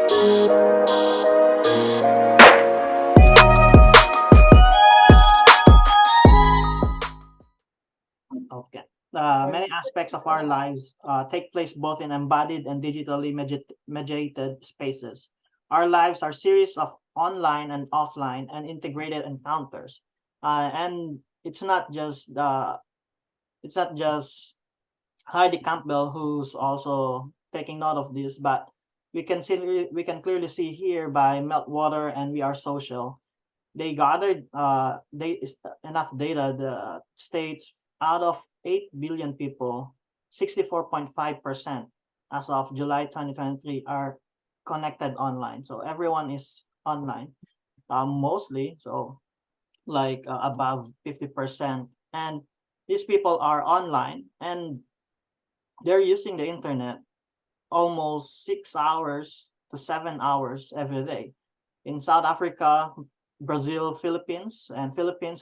Okay. Many aspects of our lives take place both in embodied and digitally mediated spaces. Our lives are series of online and offline and integrated encounters. And it's not just Heidi Campbell who's also taking note of this, but we can clearly see here by Meltwater and We Are Social. They gathered enough data that states out of 8 billion people, 64.5% as of July 2023 are connected online. So everyone is online, mostly. So like above 50%. And these people are online and they're using the internet almost 6 hours to 7 hours every day. In South Africa, Brazil, Philippines. I'm from Philippines.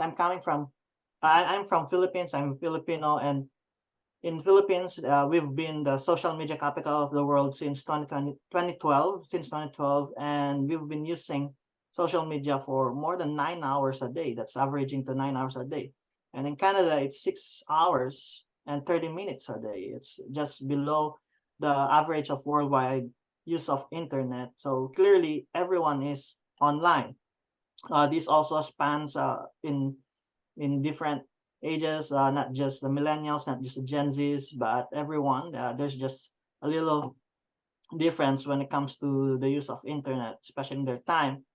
I'm Filipino, and in Philippines, we've been the social media capital of the world since 2012, and we've been using social media for more than 9 hours a day. That's averaging to 9 hours a day. And in Canada, it's 6 hours and 30 minutes a day. It's just below the average of worldwide use of internet. So clearly, everyone is online. This also spans in different ages, not just the millennials, not just the Gen Zs, but everyone. There's just a little difference when it comes to the use of internet, especially in their time.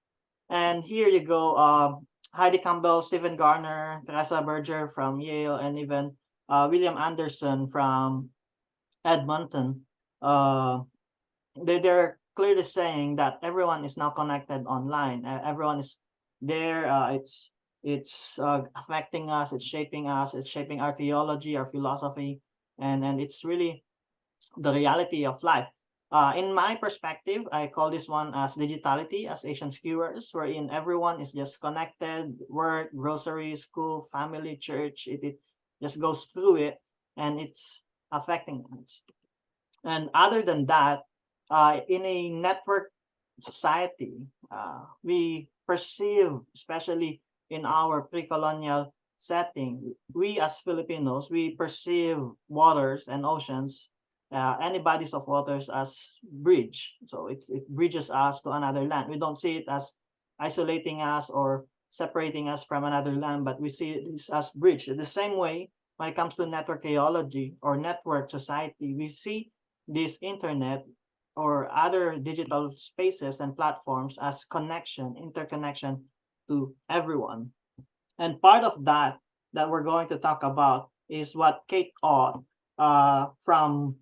And here you go, Heidi Campbell, Stephen Garner, Teresa Berger from Yale, and even William Anderson from Edmonton. Uh, they're clearly saying that everyone is now connected online. Everyone is there. It's affecting us. It's shaping us. It's shaping our theology, our philosophy, and it's really the reality of life. In my perspective, I call this one as digitality, as Asian skewers, wherein everyone is just connected, work, grocery, school, family, church. It just goes through it, and it's affecting us. And other than that, in a network society, we perceive, especially in our pre-colonial setting, we as Filipinos, we perceive waters and oceans, any bodies of waters as bridge. So it bridges us to another land. We don't see it as isolating us or separating us from another land, but we see it as bridge. The same way, when it comes to network theology or network society, we see this internet or other digital spaces and platforms as connection, interconnection to everyone. And part of that we're going to talk about is what Kate Ott from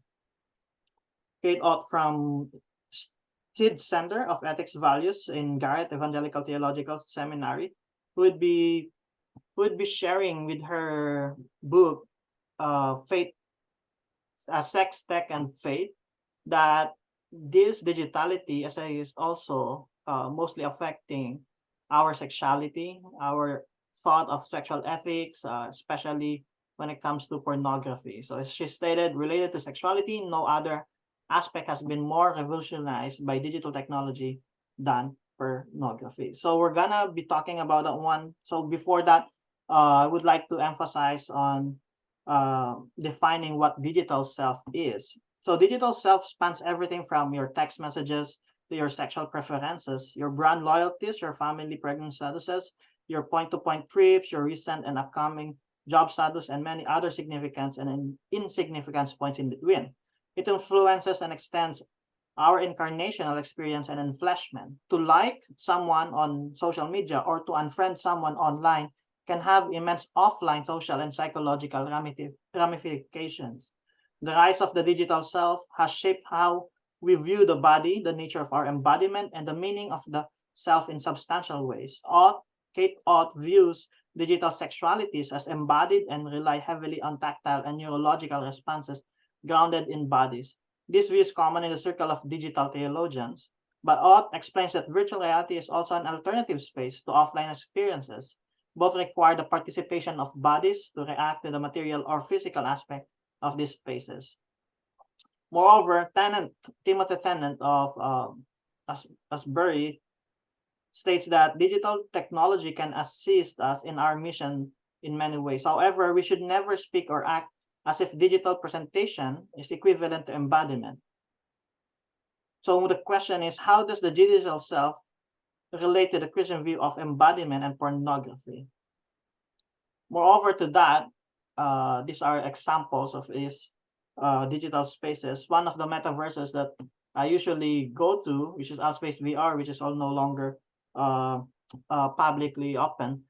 Sid Center of Ethics Values in Garrett Evangelical Theological Seminary would be sharing with her book, Faith, Sex, Tech, and Faith, that this digitality as is also mostly affecting our sexuality, our thought of sexual ethics, especially when it comes to pornography. So as she stated, related to sexuality, no other aspect has been more revolutionized by digital technology than pornography. So we're gonna be talking about that one. So before that, I would like to emphasize on defining what digital self is. So digital self spans everything from your text messages to your sexual preferences, your brand loyalties, your family pregnancy statuses, your point-to-point trips, your recent and upcoming job status, and many other significance and insignificance points in between. It influences and extends our incarnational experience and enfleshment. To like someone on social media or to unfriend someone online can have immense offline social and psychological ramifications. The rise of the digital self has shaped how we view the body, the nature of our embodiment, and the meaning of the self in substantial ways. Kate Ott views digital sexualities as embodied and rely heavily on tactile and neurological responses grounded in bodies. This view is common in the circle of digital theologians, but Ott explains that virtual reality is also an alternative space to offline experiences. Both require the participation of bodies to react to the material or physical aspect of these spaces. Moreover, Timothy Tennant of Asbury states that digital technology can assist us in our mission in many ways. However, we should never speak or act as if digital presentation is equivalent to embodiment. So the question is, how does the digital self relate to the Christian view of embodiment and pornography? Moreover to that, these are examples of these digital spaces. One of the metaverses that I usually go to, which is Outspace VR, which is all no longer uh, publicly open.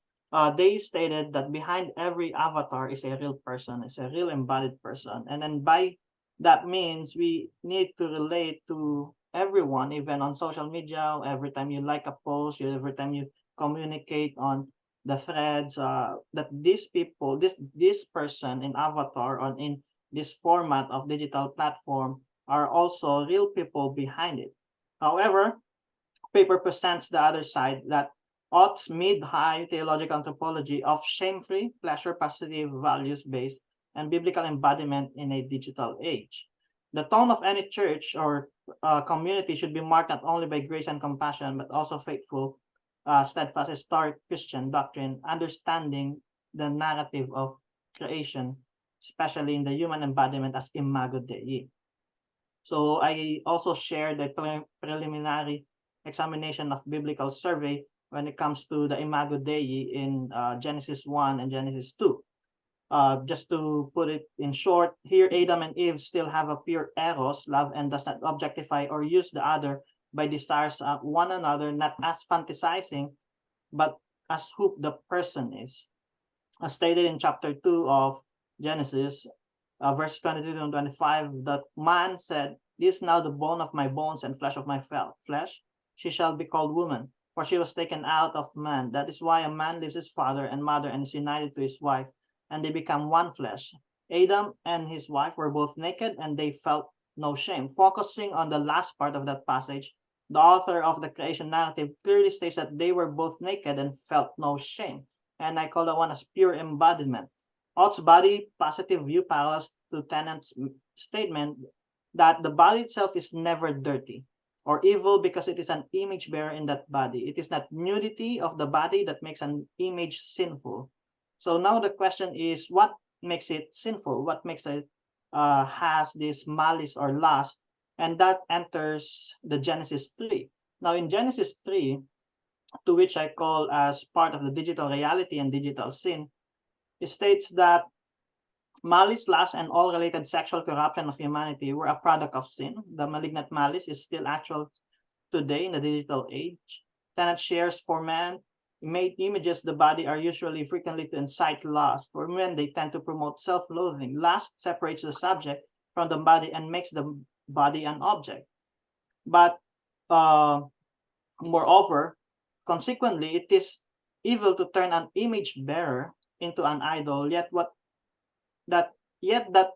They stated that behind every avatar is a real person, is a real embodied person, and then by that means we need to relate to everyone, even on social media. Every time you like a post, every time you communicate on the threads, that these people, this person in avatar on in this format of digital platform are also real people behind it. However, paper presents the other side that Ott's mid-high theological anthropology of shame-free, pleasure-positive, values-based, and biblical embodiment in a digital age. The tone of any church or community should be marked not only by grace and compassion, but also faithful, steadfast historic Christian doctrine, understanding the narrative of creation, especially in the human embodiment as imago Dei. So I also shared a preliminary examination of biblical survey when it comes to the imago Dei in Genesis 1 and Genesis 2. Just to put it in short, here Adam and Eve still have a pure eros, love, and does not objectify or use the other by desires of one another, not as fantasizing, but as who the person is. As stated in chapter 2 of Genesis, verse 22 and 25, that man said, "This is now the bone of my bones and flesh of my flesh. She shall be called woman, for she was taken out of man. That is why a man leaves his father and mother and is united to his wife, and they become one flesh." Adam and his wife were both naked and they felt no shame. Focusing on the last part of that passage, the author of the creation narrative clearly states that they were both naked and felt no shame. And I call that one as pure embodiment. Ott's body positive view parallels to Tennant's statement that the body itself is never dirty or evil because it is an image bearer in that body. It is not nudity of the body that makes an image sinful. So now the question is, what makes it sinful? What makes it has this malice or lust? And that enters the Genesis 3. Now in Genesis 3, to which I call as part of the digital reality and digital sin, it states that malice, lust, and all related sexual corruption of humanity were a product of sin. The malignant malice is still actual today in the digital age. Tenet shares for man made images the body are usually frequently to incite lust. For men, they tend to promote self-loathing. Lust separates the subject from the body and makes the body an object. But moreover, consequently, it is evil to turn an image bearer into an idol, yet that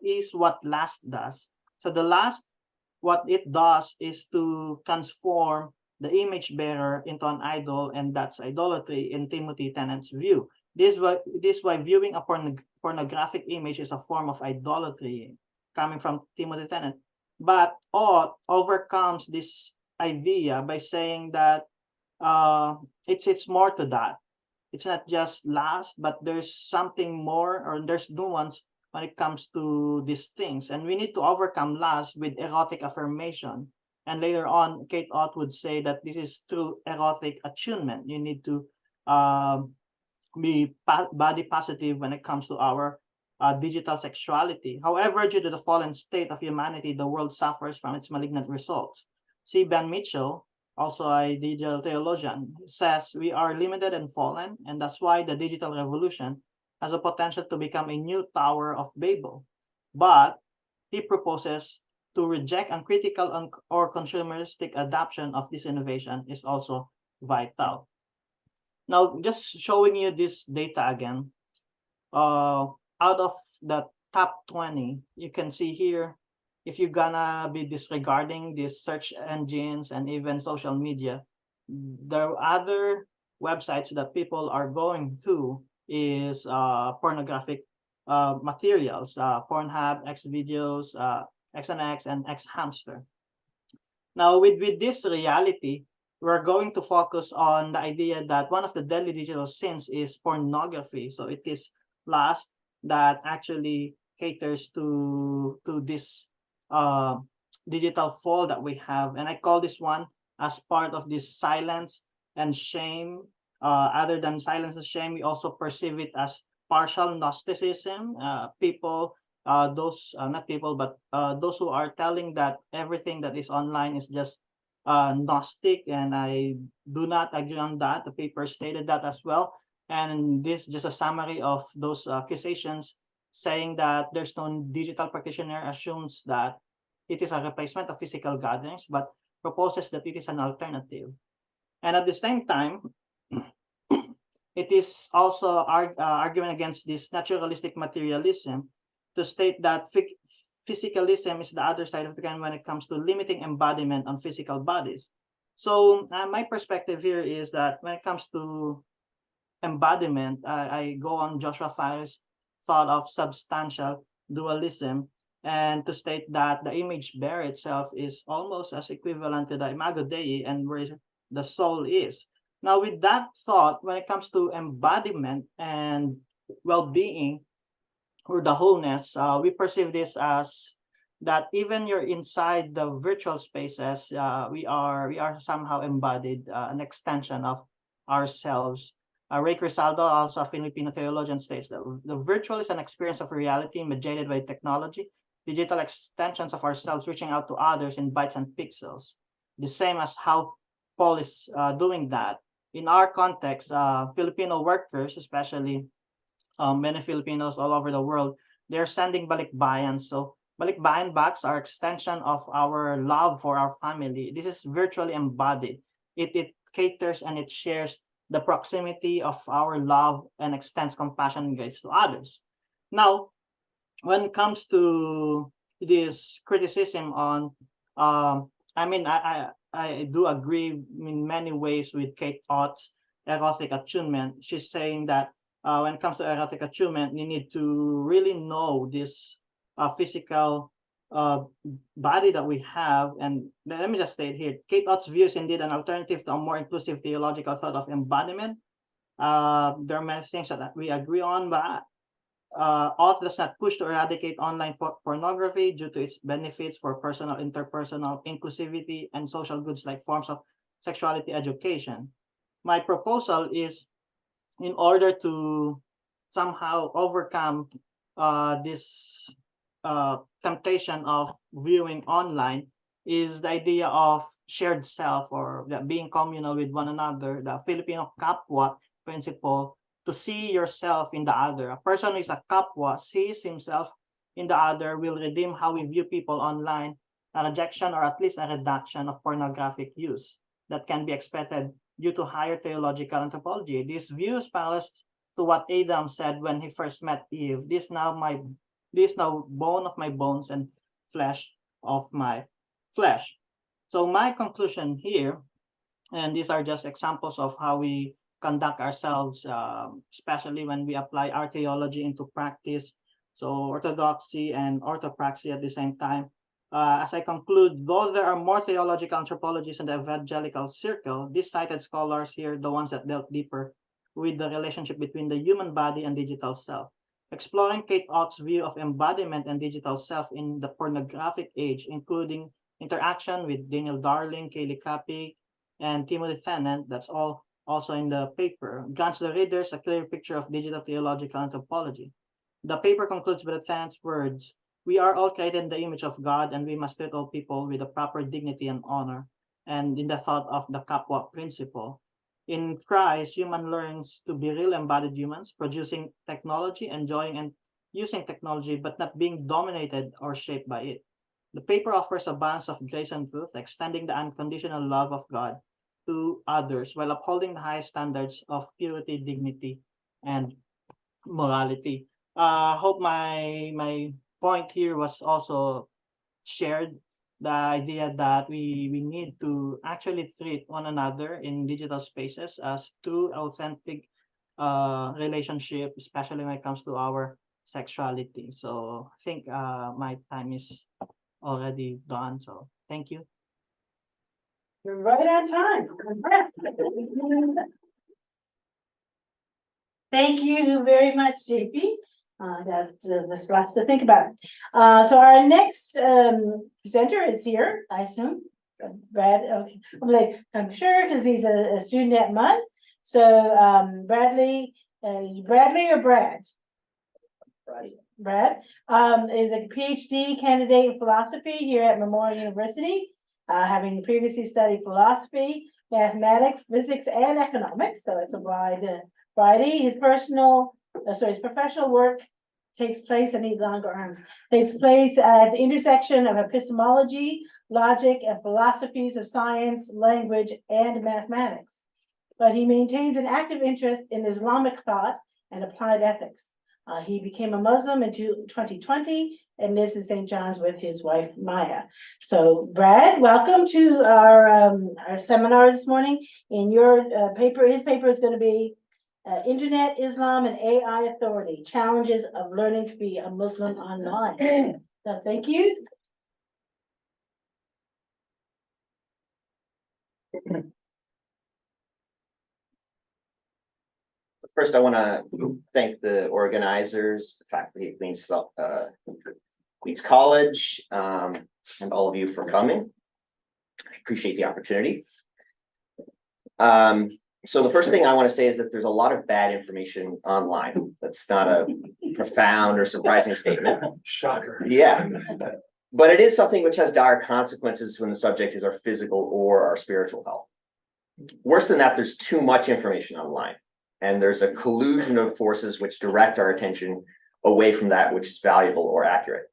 is what lust does. So the lust, what it does is to transform the image bearer into an idol, and that's idolatry in Timothy Tennant's view. This is why viewing a pornographic image is a form of idolatry, coming from Timothy Tennant. But Ott overcomes this idea by saying that it's more to that. It's not just lust, but there's something more, or there's nuance when it comes to these things. And we need to overcome lust with erotic affirmation. And later on, Kate Ott would say that this is through erotic attunement. You need to be body positive when it comes to our digital sexuality. However, due to the fallen state of humanity, the world suffers from its malignant results. C. Ben Mitchell, also a digital theologian, says we are limited and fallen, and that's why the digital revolution has a potential to become a new Tower of Babel. But he proposes to reject uncritical or consumeristic adoption of this innovation is also vital. Now, just showing you this data again, out of the top 20, you can see here, if you're gonna be disregarding these search engines and even social media, there are other websites that people are going to is pornographic materials, Pornhub, X videos, XNX, and X hamster. Now, with this reality, we're going to focus on the idea that one of the deadly digital sins is pornography. So it is lust that actually caters to this uh, digital fall that we have, and I call this one as part of this silence and shame. Other than silence and shame, we also perceive it as partial Gnosticism. People those not people but those who are telling that everything that is online is just gnostic, and I do not agree on that. The paper stated that as well, and this is just a summary of those accusations, saying that there's no digital practitioner assumes that it is a replacement of physical gatherings, but proposes that it is an alternative. And at the same time, it is also arguing against this naturalistic materialism to state that physicalism is the other side of the coin when it comes to limiting embodiment on physical bodies. So my perspective here is that when it comes to embodiment, I go on Joshua Fire's thought of substantial dualism, and to state that the image bearer itself is almost as equivalent to the imago Dei and where the soul is. Now, with that thought, when it comes to embodiment and well-being or the wholeness, we perceive this as that even you're inside the virtual spaces, we are somehow embodied, an extension of ourselves. Ray Crisaldo, also a Filipino theologian, states that the virtual is an experience of reality mediated by technology, digital extensions of ourselves reaching out to others in bytes and pixels. The same as how Paul is doing that. In our context, Filipino workers, especially many Filipinos all over the world, they're sending balikbayan. So balikbayan bags are extension of our love for our family. This is virtually embodied. It caters and it shares the proximity of our love and extends compassion and grace to others. Now, when it comes to this criticism on, I mean, I do agree in many ways with Kate Ott's erotic attunement. She's saying that when it comes to erotic attunement, you need to really know this physical uh, body that we have. And let me just state here, Kate Ott's view is indeed an alternative to a more inclusive theological thought of embodiment. There are many things that we agree on, but auth does not push to eradicate online pornography due to its benefits for personal, interpersonal, inclusivity, and social goods like forms of sexuality education. My proposal is, in order to somehow overcome this temptation of viewing online, is the idea of shared self, or being communal with one another, the Filipino kapwa principle, to see yourself in the other. A person who is a kapwa sees himself in the other will redeem how we view people online, a rejection or at least a reduction of pornographic use that can be expected due to higher theological anthropology. This view parallels to what Adam said when he first met Eve. This now bone of my bones and flesh of my flesh. So my conclusion here, and these are just examples of how we conduct ourselves, especially when we apply our theology into practice. So orthodoxy and orthopraxy at the same time. As I conclude, though there are more theological anthropologists in the evangelical circle, these cited scholars here, the ones that delve deeper with the relationship between the human body and digital self. Exploring Kate Ott's view of embodiment and digital self in the pornographic age, including interaction with Daniel Darling, Kaylee Cappy, and Timothy Tennant, that's all also in the paper, grants the readers a clear picture of digital theological anthropology. The paper concludes with Tennant's words: "We are all created in the image of God, and we must treat all people with the proper dignity and honor." And in the thought of the Kapwa principle, in Christ, human learns to be real embodied humans, producing technology, enjoying and using technology, but not being dominated or shaped by it. The paper offers a balance of grace and truth, extending the unconditional love of God to others while upholding the highest standards of purity, dignity, and morality. Hope my point here was also shared, the idea that we need to actually treat one another in digital spaces as true, authentic relationship, especially when it comes to our sexuality. So I think my time is already done. So thank you. You're right on time. I'm impressed. Thank you very much, JP. That's lots to think about. So our next presenter is here, I assume. Brad, okay. I'm sure because he's a student at MUN. So Bradley, Bradley or Brad? Brad is a PhD candidate in philosophy here at Memorial University, having previously studied philosophy, mathematics, physics, and economics. So it's a wide variety. His professional work takes place, I need longer arms, takes place at the intersection of epistemology, logic, and philosophies of science, language, and mathematics. But he maintains an active interest in Islamic thought and applied ethics. He became a Muslim in 2020 and lives in St. John's with his wife, Maya. So Brad, welcome to our seminar this morning. In your his paper is going to be Internet, Islam, and AI Authority, Challenges of Learning to be a Muslim Online. So thank you. First, I want to thank the organizers, the faculty at Queens College, and all of you for coming. I appreciate the opportunity. So the first thing I want to say is that there's a lot of bad information online. That's not a profound or surprising statement. Shocker. Yeah. But it is something which has dire consequences when the subject is our physical or our spiritual health. Worse than that, there's too much information online. And there's a collusion of forces which direct our attention away from that which is valuable or accurate.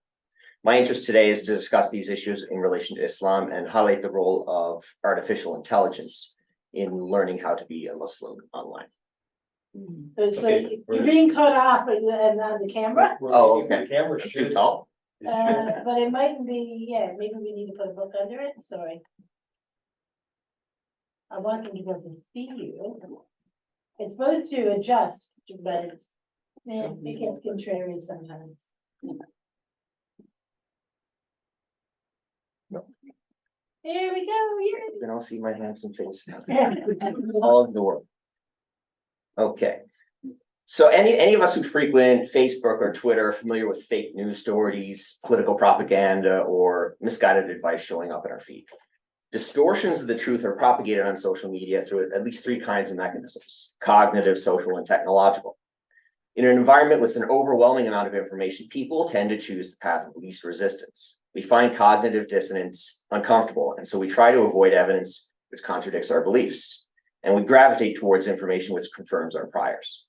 My interest today is to discuss these issues in relation to Islam and highlight the role of artificial intelligence in learning how to be a Muslim online. So Okay. you're being cut off on the camera, Oh, okay. The camera Too should. tall? but it mightn't be, yeah, maybe we need to put a book under it, sorry. I want them to be able to see you. It's supposed to adjust, but it's, man, it gets contrary sometimes. Here we go, You can all see my handsome face now. yeah. All of the world. Okay. So any of us who frequent Facebook or Twitter are familiar with fake news stories, political propaganda, or misguided advice showing up in our feed. Distortions of the truth are propagated on social media through at least three kinds of mechanisms: cognitive, social, and technological. In an environment with an overwhelming amount of information, people tend to choose the path of least resistance. We find cognitive dissonance uncomfortable, and so we try to avoid evidence which contradicts our beliefs, and we gravitate towards information which confirms our priors.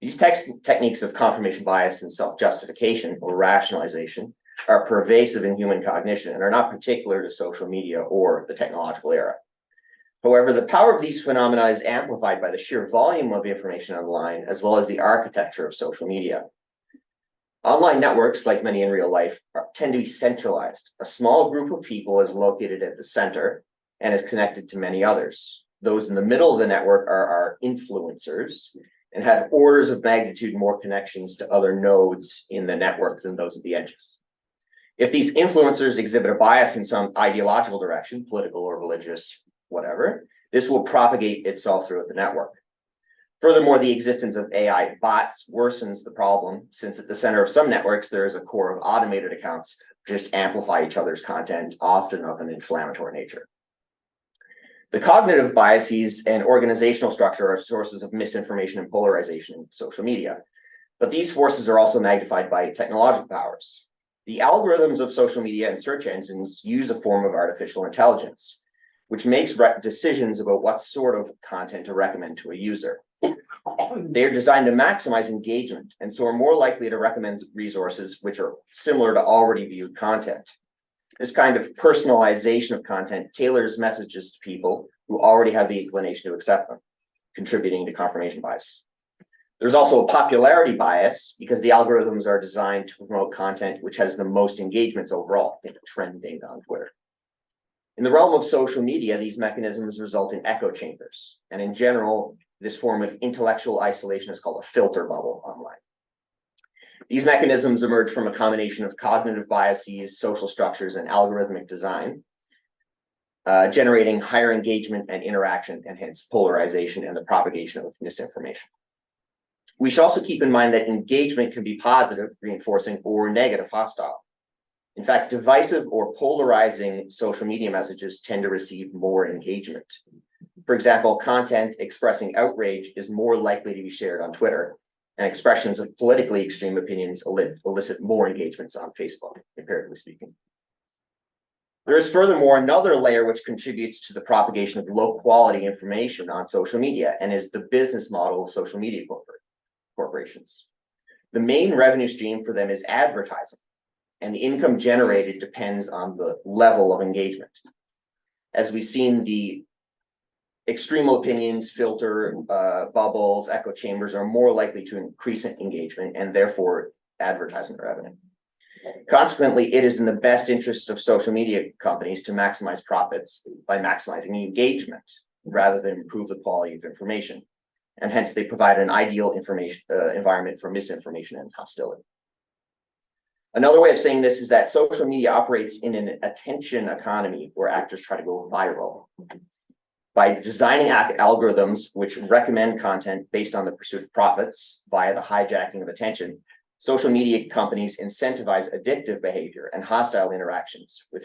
These techniques of confirmation bias and self-justification or rationalization are pervasive in human cognition and are not particular to social media or the technological era. However, the power of these phenomena is amplified by the sheer volume of information online, as well as the architecture of social media. Online networks, like many in real life, tend to be centralized. A small group of people is located at the center and is connected to many others. Those in the middle of the network are our influencers and have orders of magnitude more connections to other nodes in the network than those at the edges. If these influencers exhibit a bias in some ideological direction, political or religious, whatever, this will propagate itself throughout the network. Furthermore, the existence of AI bots worsens the problem, since at the center of some networks, there is a core of automated accounts which just amplify each other's content, often of an inflammatory nature. The cognitive biases and organizational structure are sources of misinformation and polarization in social media, but these forces are also magnified by technological powers. The algorithms of social media and search engines use a form of artificial intelligence, which makes decisions about what sort of content to recommend to a user. They are designed to maximize engagement, and so are more likely to recommend resources which are similar to already viewed content. This kind of personalization of content tailors messages to people who already have the inclination to accept them, contributing to confirmation bias. There's also a popularity bias because the algorithms are designed to promote content which has the most engagements overall, think trending on Twitter. In the realm of social media, these mechanisms result in echo chambers, and in general, this form of intellectual isolation is called a filter bubble online. These mechanisms emerge from a combination of cognitive biases, social structures, and algorithmic design. generating higher engagement and interaction, and hence polarization and the propagation of misinformation. We should also keep in mind that engagement can be positive, reinforcing, or negative, hostile. In fact, divisive or polarizing social media messages tend to receive more engagement. For example, content expressing outrage is more likely to be shared on Twitter, and expressions of politically extreme opinions elicit more engagements on Facebook, comparatively speaking. There is furthermore another layer which contributes to the propagation of low quality information on social media, and is the business model of social media corporations. The main revenue stream for them is advertising, and the income generated depends on the level of engagement. As we've seen, the extreme opinions, filter bubbles, echo chambers are more likely to increase engagement and therefore advertisement revenue. Consequently, it is in the best interest of social media companies to maximize profits by maximizing engagement rather than improve the quality of information. And hence they provide an ideal information environment for misinformation and hostility. Another way of saying this is that social media operates in an attention economy where actors try to go viral. By designing algorithms which recommend content based on the pursuit of profits via the hijacking of attention, social media companies incentivize addictive behavior and hostile interactions, which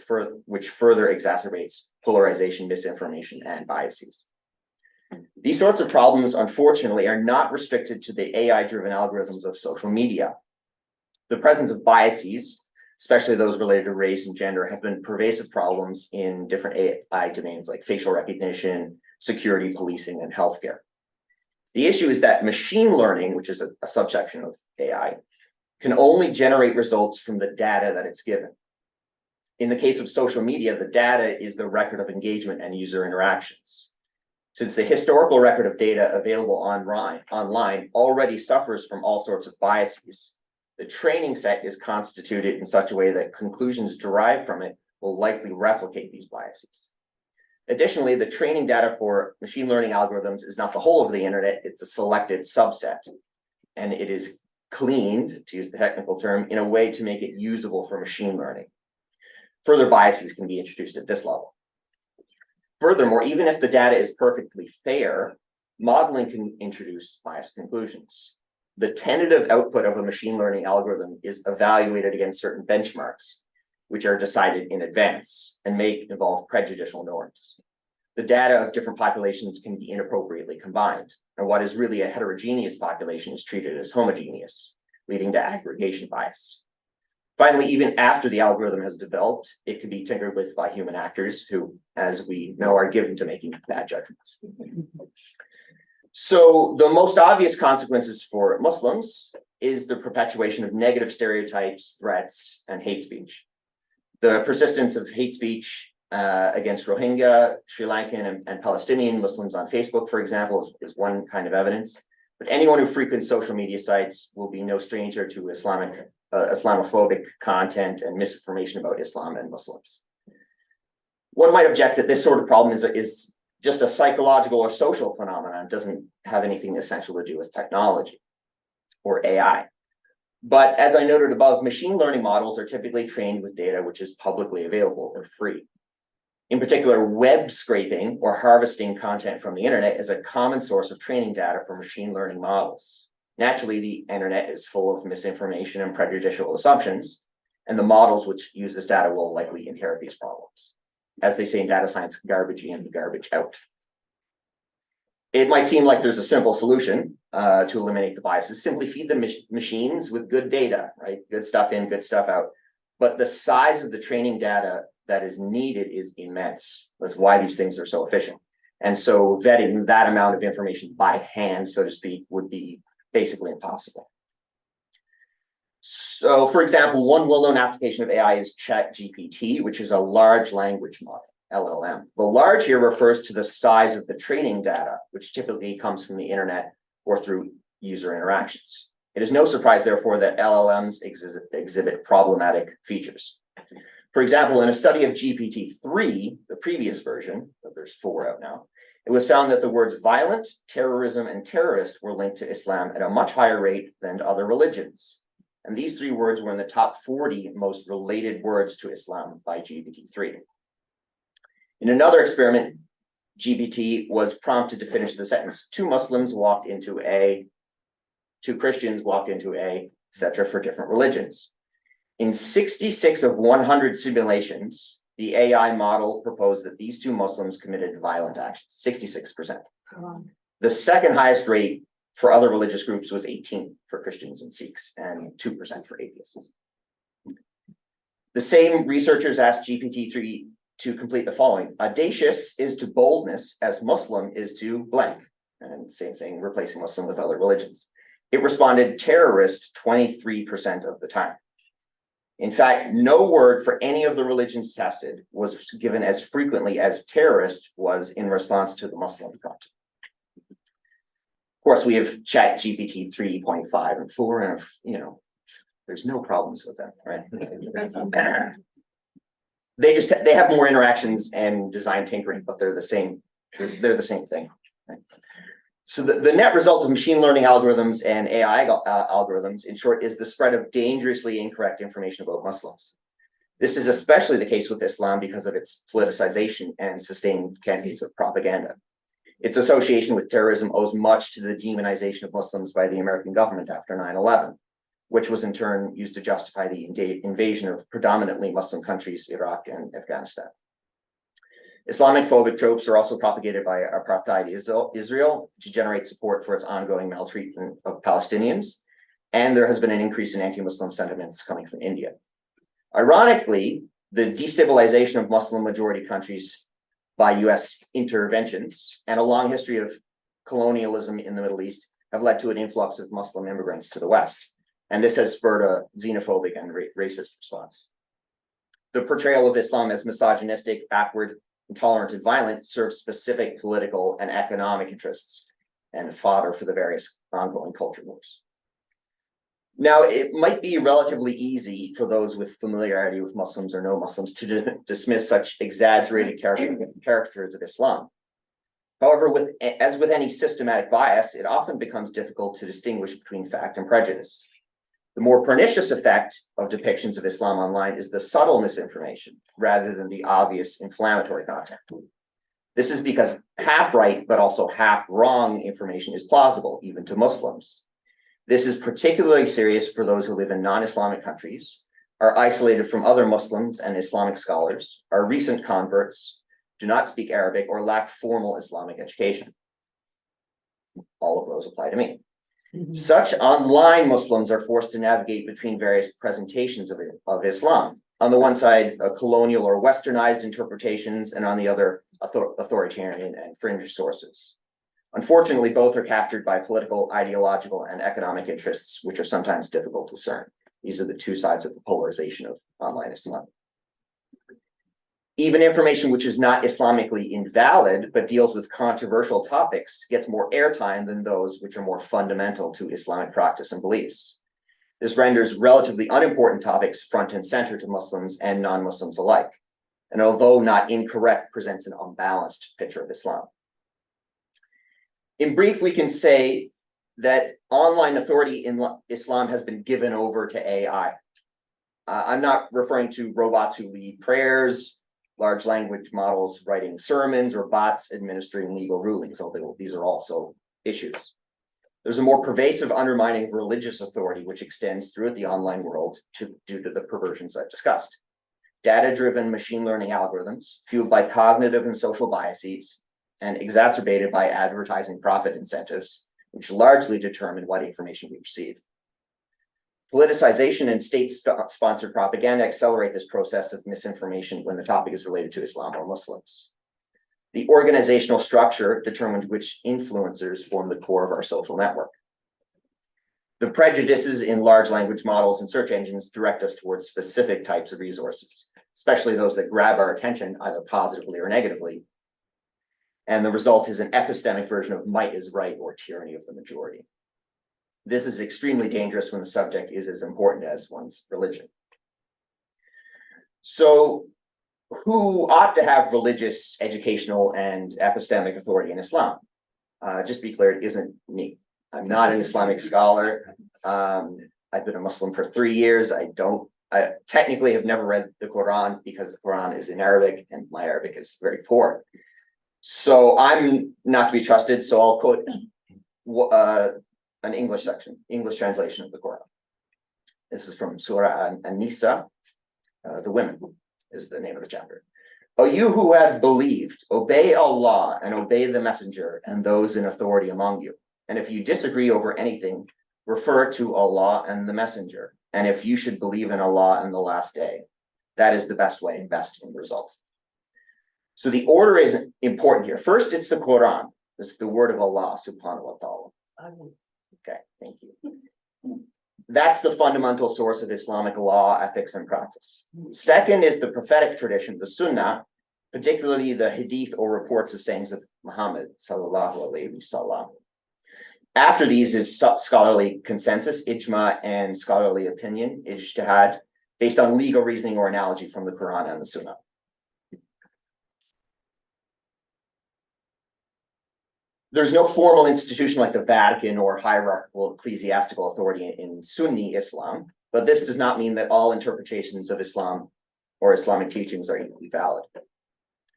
further exacerbates polarization, misinformation, and biases. These sorts of problems, unfortunately, are not restricted to the AI-driven algorithms of social media. The presence of biases, especially those related to race and gender, have been pervasive problems in different AI domains like facial recognition, security, policing, and healthcare. The issue is that machine learning, which is a subsection of AI, can only generate results from the data that it's given. In the case of social media, the data is the record of engagement and user interactions. Since the historical record of data available online already suffers from all sorts of biases, the training set is constituted in such a way that conclusions derived from it will likely replicate these biases. Additionally, the training data for machine learning algorithms is not the whole of the internet, it's a selected subset, and it is cleaned, to use the technical term, in a way to make it usable for machine learning. Further biases can be introduced at this level. Furthermore, even if the data is perfectly fair, modeling can introduce biased conclusions. The tentative output of a machine learning algorithm is evaluated against certain benchmarks, which are decided in advance and may involve prejudicial norms. The data of different populations can be inappropriately combined, and what is really a heterogeneous population is treated as homogeneous, leading to aggregation bias. Finally, even after the algorithm has developed, it can be tinkered with by human actors who, as we know, are given to making bad judgments. So the most obvious consequences for Muslims is the perpetuation of negative stereotypes, threats, and hate speech. The persistence of hate speech against Rohingya, Sri Lankan, and Palestinian Muslims on Facebook, for example, is one kind of evidence. But anyone who frequents social media sites will be no stranger to Islamophobic content and misinformation about Islam and Muslims. One might object that this sort of problem is just a psychological or social phenomenon. It doesn't have anything essential to do with technology or AI. But as I noted above, machine learning models are typically trained with data which is publicly available or free. In particular, web scraping or harvesting content from the internet is a common source of training data for machine learning models. Naturally, the internet is full of misinformation and prejudicial assumptions, and the models which use this data will likely inherit these problems. As they say in data science, garbage in, garbage out. It might seem like there's a simple solution to eliminate the biases. Simply feed the machines with good data, right? Good stuff in, good stuff out. But the size of the training data that is needed is immense. That's why these things are so efficient. And so vetting that amount of information by hand, so to speak, would be basically impossible. So, for example, one well-known application of AI is ChatGPT, which is a large language model, LLM. The large here refers to the size of the training data, which typically comes from the internet or through user interactions. It is no surprise, therefore, that LLMs exhibit problematic features. For example, in a study of GPT-3, the previous version, there's 4 out now, it was found that the words violent, terrorism, and terrorist were linked to Islam at a much higher rate than to other religions. And these 3 words were in the top 40 most related words to Islam by GPT-3. In another experiment, GPT was prompted to finish the sentence. Two Christians walked into A, etc. for different religions. In 66 of 100 simulations, the AI model proposed that these two Muslims committed violent actions, 66%. The second highest rate for other religious groups was 18 for Christians and Sikhs, and 2% for atheists. The same researchers asked GPT-3 to complete the following. Audacious is to boldness as Muslim is to blank. And same thing, replacing Muslim with other religions. It responded terrorist 23% of the time. In fact, no word for any of the religions tested was given as frequently as terrorist was in response to the Muslim content. Of course, we have Chat GPT 3.5 and 4, and there's no problems with them, right? They have more interactions and design tinkering, but they're the same. They're the same thing. Right? So the net result of machine learning algorithms and AI algorithms, in short, is the spread of dangerously incorrect information about Muslims. This is especially the case with Islam because of its politicization and sustained campaigns of propaganda. Its association with terrorism owes much to the demonization of Muslims by the American government after 9/11, which was in turn used to justify the invasion of predominantly Muslim countries, Iraq and Afghanistan. Islamic phobic tropes are also propagated by apartheid Israel to generate support for its ongoing maltreatment of Palestinians, and there has been an increase in anti-Muslim sentiments coming from India. Ironically, the destabilization of Muslim majority countries by US interventions and a long history of colonialism in the Middle East have led to an influx of Muslim immigrants to the West, and this has spurred a xenophobic and racist response. The portrayal of Islam as misogynistic, backward, intolerant, and violent serves specific political and economic interests and fodder for the various ongoing culture wars. Now, it might be relatively easy for those with familiarity with Muslims or no Muslims to dismiss such exaggerated caricatures of Islam. However, as with any systematic bias, it often becomes difficult to distinguish between fact and prejudice. The more pernicious effect of depictions of Islam online is the subtle misinformation rather than the obvious inflammatory content. This is because half right but also half wrong information is plausible even to Muslims. This is particularly serious for those who live in non-Islamic countries, are isolated from other Muslims and Islamic scholars, are recent converts, do not speak Arabic, or lack formal Islamic education. All of those apply to me. Such online Muslims are forced to navigate between various presentations of Islam. On the one side, colonial or westernized interpretations, and on the other, authoritarian and fringe sources. Unfortunately, both are captured by political, ideological, and economic interests, which are sometimes difficult to discern. These are the two sides of the polarization of online Islam. Even information which is not Islamically invalid, but deals with controversial topics, gets more airtime than those which are more fundamental to Islamic practice and beliefs. This renders relatively unimportant topics front and center to Muslims and non-Muslims alike, and although not incorrect, presents an unbalanced picture of Islam. In brief, we can say that online authority in Islam has been given over to AI. I'm not referring to robots who lead prayers, large language models writing sermons, or bots administering legal rulings, although these are also issues. There's a more pervasive undermining of religious authority, which extends throughout the online world due to the perversions I've discussed. Data-driven machine learning algorithms, fueled by cognitive and social biases, and exacerbated by advertising profit incentives, which largely determine what information we receive. Politicization and state-sponsored propaganda accelerate this process of misinformation when the topic is related to Islam or Muslims. The organizational structure determines which influencers form the core of our social network. The prejudices in large language models and search engines direct us towards specific types of resources, especially those that grab our attention either positively or negatively. And the result is an epistemic version of might is right or tyranny of the majority. This is extremely dangerous when the subject is as important as one's religion. So, who ought to have religious, educational, and epistemic authority in Islam? Just be clear, it isn't me. I'm not an Islamic scholar. I've been a Muslim for 3 years. I don't I technically have never read the Quran because the Quran is in Arabic and my Arabic is very poor. So I'm not to be trusted. So I'll quote an English translation of the Quran. This is from Surah An-Nisa, the women is the name of the chapter. O you who have believed, obey Allah and obey the messenger and those in authority among you. And if you disagree over anything, refer to Allah and the messenger. And if you should believe in Allah and the last day, that is the best way and best end result. So the order is important here. First, it's the Quran. It's the word of Allah subhanahu wa ta'ala. Okay, thank you. That's the fundamental source of Islamic law, ethics, and practice. Second is the prophetic tradition, the Sunnah, particularly the hadith or reports of sayings of Muhammad sallallahu alaihi wasallam. After these is scholarly consensus, ijma, and scholarly opinion, ijtihad, based on legal reasoning or analogy from the Quran and the Sunnah. There's no formal institution like the Vatican or hierarchical ecclesiastical authority in Sunni Islam, but this does not mean that all interpretations of Islam or Islamic teachings are equally valid.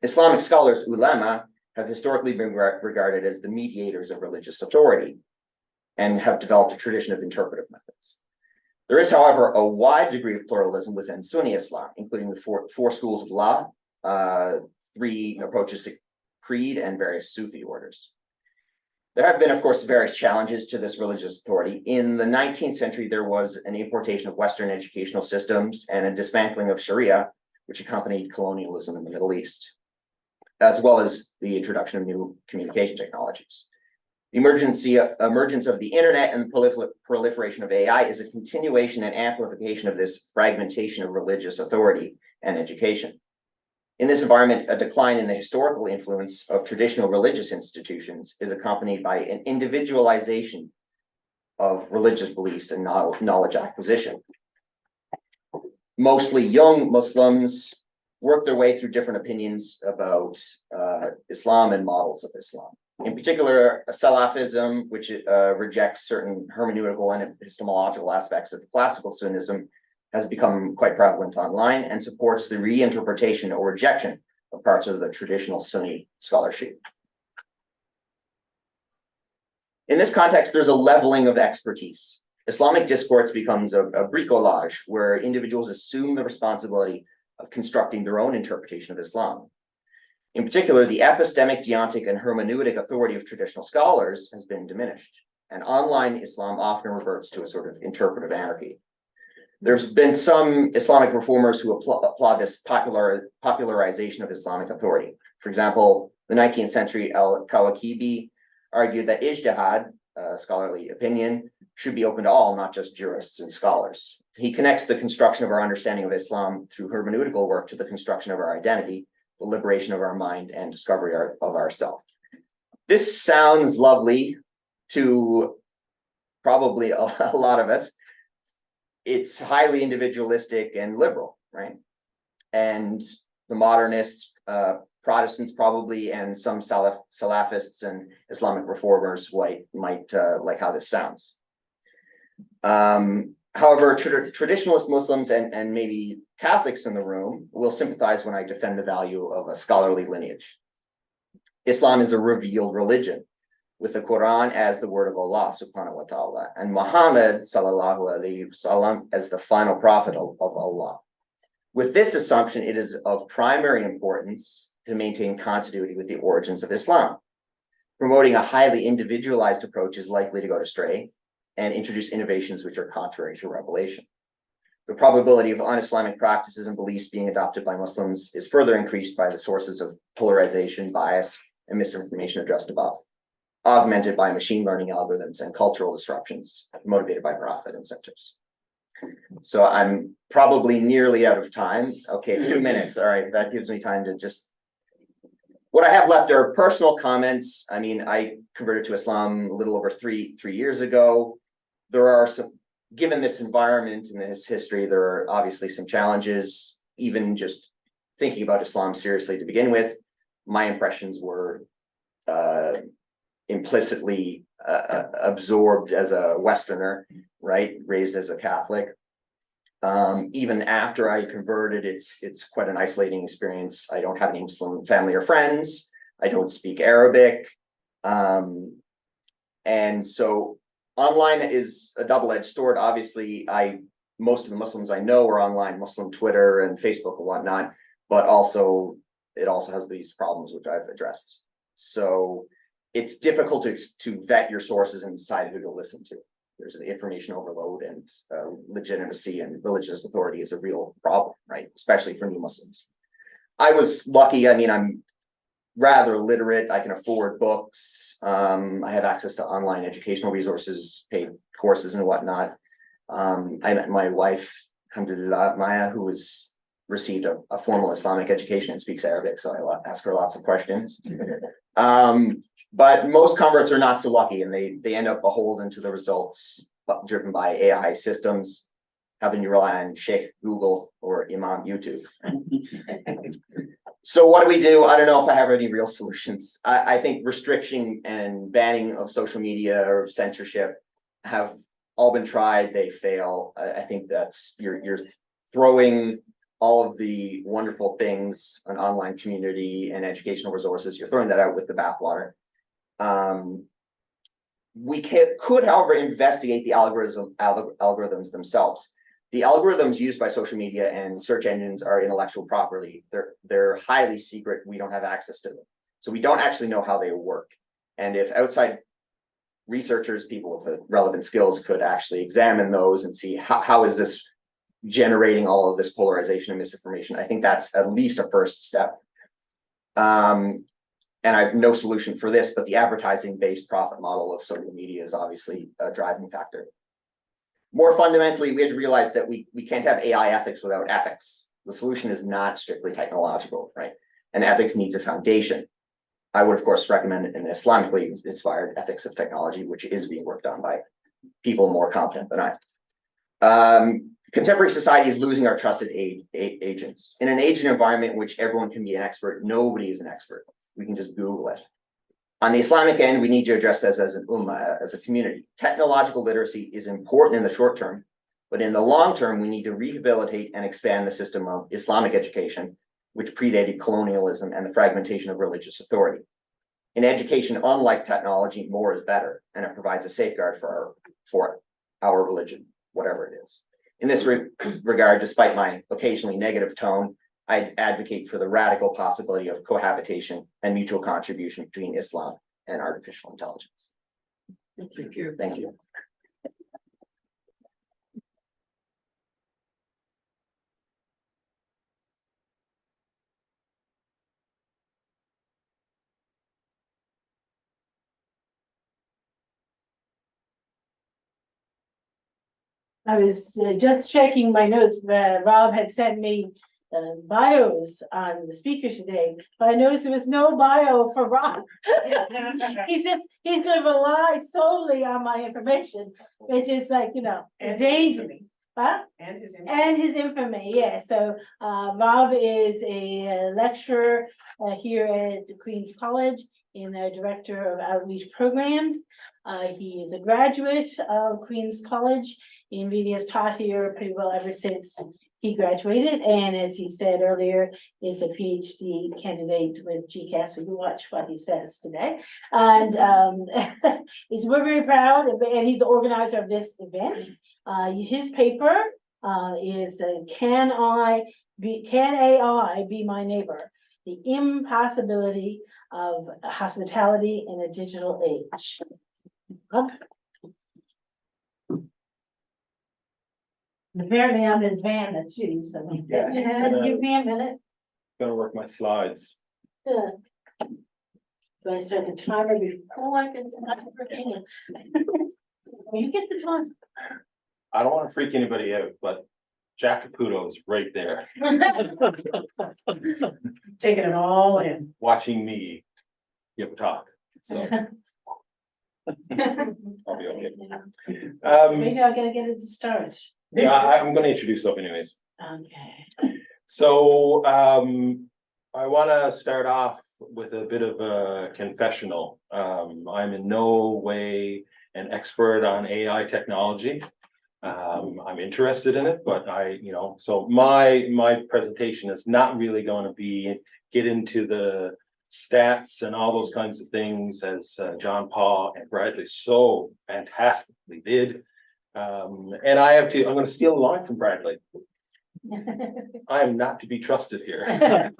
Islamic scholars, ulama, have historically been regarded as the mediators of religious authority and have developed a tradition of interpretive methods. There is, however, a wide degree of pluralism within Sunni Islam, including the four schools of law, 3 approaches to creed, and various Sufi orders. There have been, of course, various challenges to this religious authority. In the 19th century, there was an importation of Western educational systems and a dismantling of Sharia, which accompanied colonialism in the Middle East, as well as the introduction of new communication technologies. The emergence of the internet and the proliferation of AI is a continuation and amplification of this fragmentation of religious authority and education. In this environment, a decline in the historical influence of traditional religious institutions is accompanied by an individualization of religious beliefs and knowledge acquisition. Mostly young Muslims work their way through different opinions about Islam and models of Islam. In particular, Salafism, which rejects certain hermeneutical and epistemological aspects of classical Sunnism, has become quite prevalent online and supports the reinterpretation or rejection of parts of the traditional Sunni scholarship. In this context, there's a leveling of expertise. Islamic discourse becomes a bricolage where individuals assume the responsibility of constructing their own interpretation of Islam. In particular, the epistemic, deontic, and hermeneutic authority of traditional scholars has been diminished, and online Islam often reverts to a sort of interpretive anarchy. There's been some Islamic reformers who applaud this popularization of Islamic authority. For example, the 19th century Al-Kawakibi argued that ijtihad, scholarly opinion, should be open to all, not just jurists and scholars. He connects the construction of our understanding of Islam through hermeneutical work to the construction of our identity, the liberation of our mind, and discovery of ourself. This sounds lovely to probably a lot of us. It's highly individualistic and liberal, right? And the modernists, Protestants probably, and some Salafists and Islamic reformers might like how this sounds. However, traditionalist Muslims and maybe Catholics in the room will sympathize when I defend the value of a scholarly lineage. Islam is a revealed religion, with the Quran as the word of Allah subhanahu wa ta'ala, and Muhammad sallallahu alaihi wasallam as the final prophet of Allah. With this assumption, it is of primary importance to maintain continuity with the origins of Islam. Promoting a highly individualized approach is likely to go astray and introduce innovations which are contrary to revelation. The probability of un-Islamic practices and beliefs being adopted by Muslims is further increased by the sources of polarization, bias, and misinformation addressed above, augmented by machine learning algorithms and cultural disruptions motivated by profit incentives. So I'm probably nearly out of time. Okay, 2 minutes. All right, that gives me time to just, what I have left are personal comments. I mean, I converted to Islam a little over three years ago. There are some, given this environment and this history, there are obviously some challenges, even just thinking about Islam seriously to begin with. My impressions were implicitly absorbed as a Westerner, right? Raised as a Catholic. Even after I converted, it's quite an isolating experience. I don't have any Muslim family or friends. I don't speak Arabic. And so online is a double-edged sword. Obviously, most of the Muslims I know are online, Muslim Twitter and Facebook and whatnot, but also it also has these problems which I've addressed. So it's difficult to vet your sources and decide who to listen to. There's an information overload, and legitimacy and religious authority is a real problem, right? Especially for new Muslims. I was lucky. I mean, I'm rather literate. I can afford books. I have access to online educational resources, paid courses and whatnot. I met my wife, alhamdulillah, Maya, who has received a formal Islamic education and speaks Arabic, so I ask her lots of questions. But most converts are not so lucky, and they end up beholden to the results driven by AI systems, having to rely on Sheikh Google or Imam YouTube. So what do? I don't know if I have any real solutions. I think restriction and banning of social media or censorship have all been tried. They fail. I think that's you're throwing all of the wonderful things, an online community and educational resources, you're throwing that out with the bathwater. We could, however, investigate the algorithms themselves. The algorithms used by social media and search engines are intellectual property. They're highly secret. We don't have access to them. So we don't actually know how they work. And if outside researchers, people with the relevant skills, could actually examine those and see how is this generating all of this polarization and misinformation, I think that's at least a first step. And I have no solution for this, but the advertising-based profit model of social media is obviously a driving factor. More fundamentally, we had to realize that we can't have AI ethics without ethics. The solution is not strictly technological, right? And ethics needs a foundation. I would, of course, recommend an Islamically inspired ethics of technology, which is being worked on by people more competent than I. Contemporary society is losing our trusted agents. In an agent environment in which everyone can be an expert, nobody is an expert. We can just Google it. On the Islamic end, we need to address this as an ummah, as a community. Technological literacy is important in the short term, but in the long term, we need to rehabilitate and expand the system of Islamic education, which predated colonialism and the fragmentation of religious authority. In education, unlike technology, more is better, and it provides a safeguard for our religion, whatever it is. In this regard, despite my occasionally negative tone, I advocate for the radical possibility of cohabitation and mutual contribution between Islam and artificial intelligence. Thank you. Thank you. I was just checking my notes. Rob had sent me bios on the speakers today, but I noticed there was no bio for Rob. he's going to rely solely on my information, which is like, you know, dangerous. Huh? And his infamy, yeah. So Rob is a lecturer here at Queen's College in the Director of Outreach Programs. He is a graduate of Queen's College and really has taught here pretty well ever since he graduated. And as he said earlier, is a PhD candidate with GCAS. So you watch what he says today. And we're very proud, and he's the organizer of this event. His paper is Can AI Be My Neighbor? The Impossibility of Hospitality in a Digital Age. Apparently I'm in Vanna too, so Yeah. give me a minute. Gonna work my slides. Do I start the timer before I can start working? You get the time. I don't want to freak anybody out, but Jack Caputo is right there Taking it all in. watching me give a talk. So I'll be okay. Maybe I'm gonna get it to start. Yeah, I'm going to introduce stuff anyways. Okay. So I want to start off with a bit of a confessional. I'm in no way an expert on AI technology. I'm interested in it, but so my presentation is not really going to be get into the stats and all those kinds of things as John Paul and Bradley so fantastically did. And I'm going to steal a line from Bradley. I am not to be trusted here.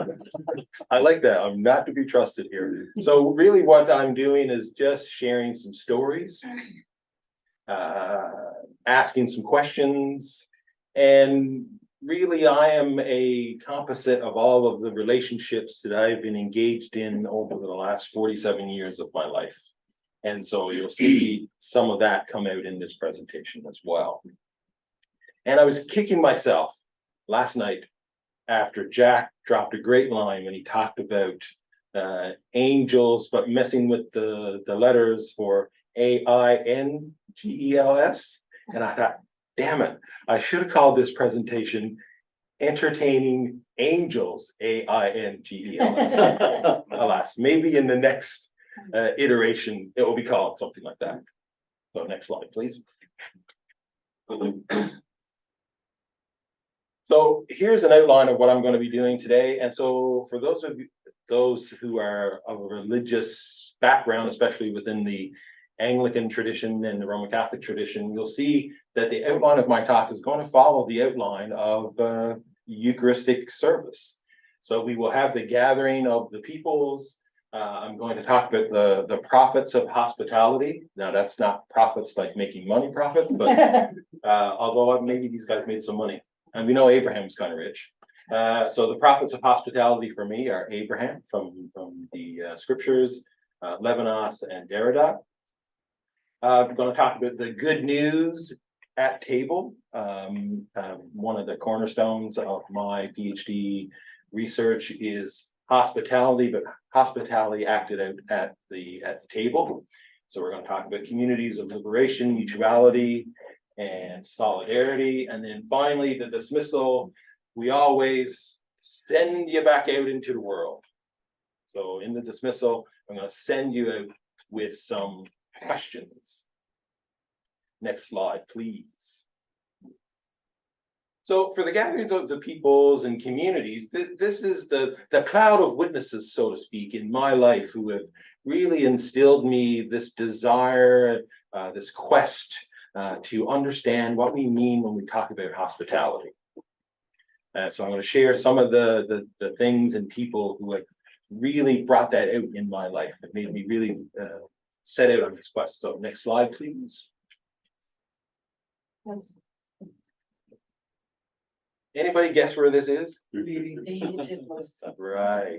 I like that. I'm not to be trusted here. So really what I'm doing is just sharing some stories, asking some questions, and really I am a composite of all of the relationships that I've been engaged in over the last 47 years of my life. And so you'll see some of that come out in this presentation as well. And I was kicking myself last night after Jack dropped a great line when he talked about angels, but messing with the letters for AINGELS. And I thought, damn it, I should have called this presentation Entertaining Angels, AINGELS. Alas, maybe in the next iteration, it will be called something like that. So next slide, please. So here's an outline of what I'm going to be doing today. And so for those who are of a religious background, especially within the Anglican tradition and the Roman Catholic tradition, you'll see that the outline of my talk is going to follow the outline of Eucharistic service. So we will have the gathering of the peoples. I'm going to talk about the profits of hospitality. Now that's not profits like making money profits, but although maybe these guys made some money. And we know Abraham's kind of rich. So the prophets of hospitality for me are Abraham from the scriptures, Levinas and Derrida. I'm going to talk about the good news at table. One of the cornerstones of my PhD research is hospitality, but hospitality acted out at the table. So we're going to talk about communities of liberation, mutuality, and solidarity. And then finally, the dismissal. We always send you back out into the world. So in the dismissal, I'm going to send you out with some questions. Next slide, please. So for the gatherings of the peoples and communities, this is the cloud of witnesses, so to speak, in my life who have really instilled me this desire, this quest to understand what we mean when we talk about hospitality. So I'm going to share some of the things and people who have really brought that out in my life, that made me really set out on this quest. So next slide, please. Anybody guess where this is? Right.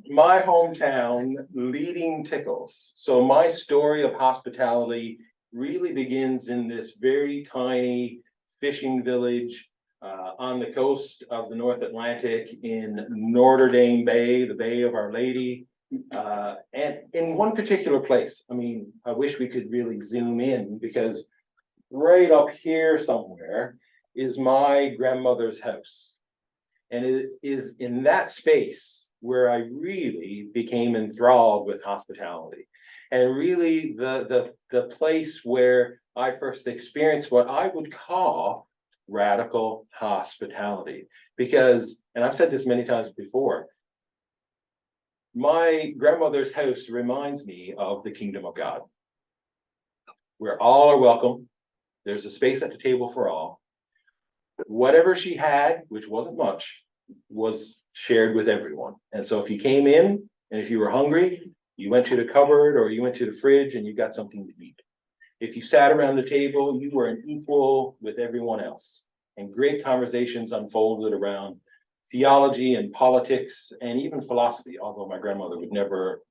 My hometown, Leading Tickles. So my story of hospitality really begins in this very tiny fishing village on the coast of the North Atlantic in Notre Dame Bay, the Bay of Our Lady. And in one particular place, I mean, I wish we could really zoom in, because right up here somewhere is my grandmother's house. And it is in that space where I really became enthralled with hospitality. And really the place where I first experienced what I would call radical hospitality. Because, and I've said this many times before, my grandmother's house reminds me of the kingdom of God, where all are welcome. There's a space at the table for all. Whatever she had, which wasn't much, was shared with everyone. And so if you came in and if you were hungry, you went to the cupboard or you went to the fridge and you got something to eat. If you sat around the table, you were an equal with everyone else. And great conversations unfolded around theology and politics and even philosophy, although my grandmother would never,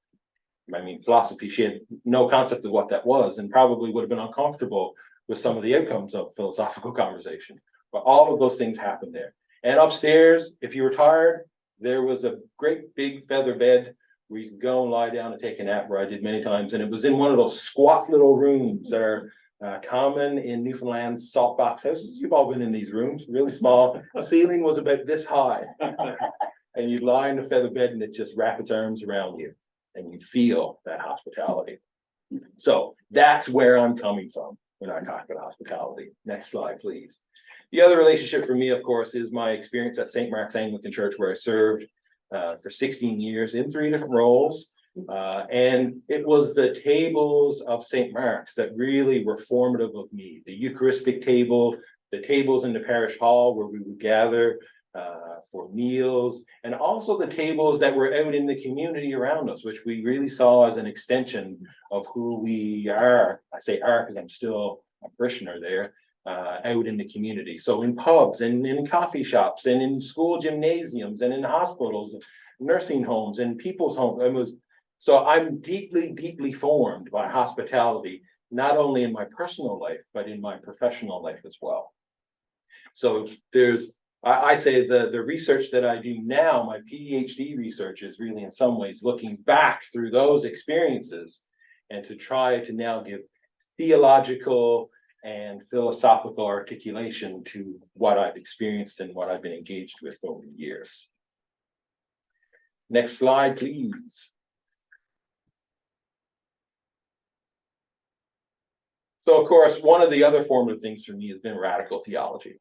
philosophy, she had no concept of what that was and probably would have been uncomfortable with some of the outcomes of philosophical conversation. But all of those things happened there. And upstairs, if you were tired, there was a great big feather bed where you could go and lie down and take a nap, where I did many times. And it was in one of those squat little rooms that are common in Newfoundland's salt box houses. You've all been in these rooms, really small. The ceiling was about this high. And you'd lie in the feather bed and it just wrap its arms around you. And you feel that hospitality. So that's where I'm coming from. when I talk about hospitality. Next slide, please. The other relationship for me, of course, is my experience at St. Mark's Anglican Church, where I served for 16 years in 3 different roles. And it was the tables of St. Mark's that really were formative of me. The Eucharistic table, the tables in the parish hall where we would gather for meals, and also the tables that were out in the community around us, which we really saw as an extension of who we are. I say are because I'm still a parishioner there, out in the community. So in pubs and in coffee shops and in school gymnasiums and in hospitals, nursing homes and people's homes. So I'm deeply, deeply formed by hospitality, not only in my personal life, but in my professional life as well. So I say the research that I do now, my PhD research, is really in some ways looking back through those experiences and to try to now give theological and philosophical articulation to what I've experienced and what I've been engaged with over the years. Next slide, please. So, of course, one of the other formative things for me has been radical theology.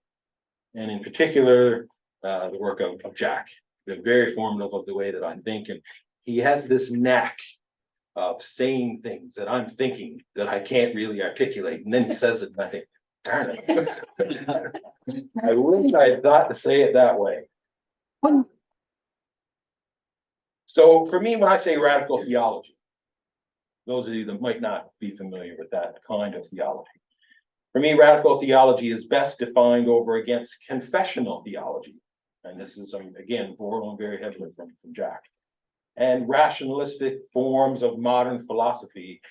And in particular, the work of Jack. Been very formative of the way that I'm thinking. He has this knack of saying things that I'm thinking that I can't really articulate. And then he says it, and I think, darn it. I wish I had thought to say it that way. So for me, when I say radical theology, those of you that might not be familiar with that kind of theology, for me, radical theology is best defined over against confessional theology. And this is, again, borrowing very heavily from Jack. And rationalistic forms of modern philosophy.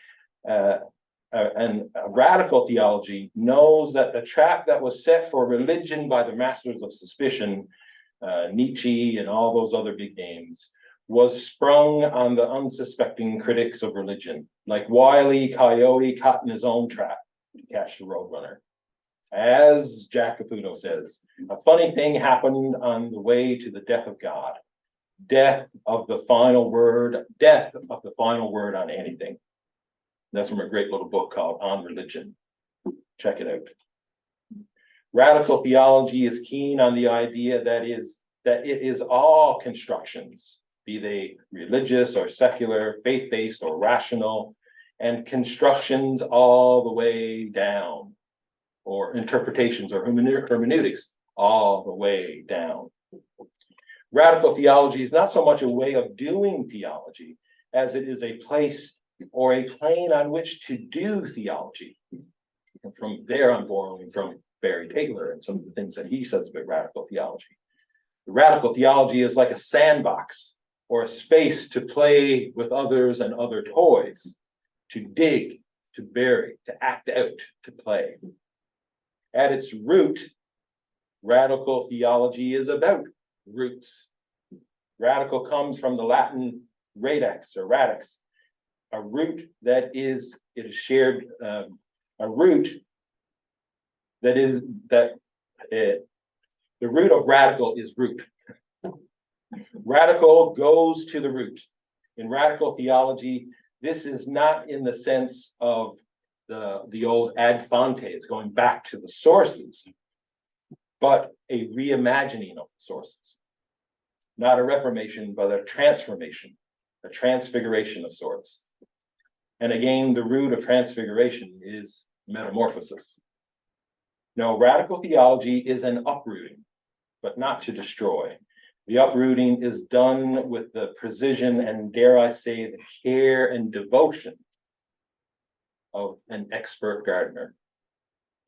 And radical theology knows that the trap that was set for religion by the masters of suspicion, Nietzsche and all those other big names, was sprung on the unsuspecting critics of religion, like Wile E. Coyote caught in his own trap to catch the roadrunner. As Jack Caputo says, a funny thing happened on the way to the death of God. Death of the final word on anything. That's from a great little book called On Religion. Check it out. Radical theology is keen on the idea that it is all constructions, be they religious or secular, faith-based or rational, and constructions all the way down, or interpretations or hermeneutics all the way down. Radical theology is not so much a way of doing theology as it is a place or a plane on which to do theology. And from there, I'm borrowing from Barry Taylor and some of the things that he says about radical theology. The radical theology is like a sandbox or a space to play with others and other toys, to dig, to bury, to act out, to play. At its root, radical theology is about roots. Radical comes from the Latin radix or radix, a root that is shared, a root that is the root of radical is root. Radical goes to the root. In radical theology, this is not in the sense of the old ad fontes, going back to the sources, but a reimagining of the sources. Not a reformation, but a transformation, a transfiguration of sorts. And again, the root of transfiguration is metamorphosis. No, radical theology is an uprooting, but not to destroy. The uprooting is done with the precision and, dare I say, the care and devotion of an expert gardener.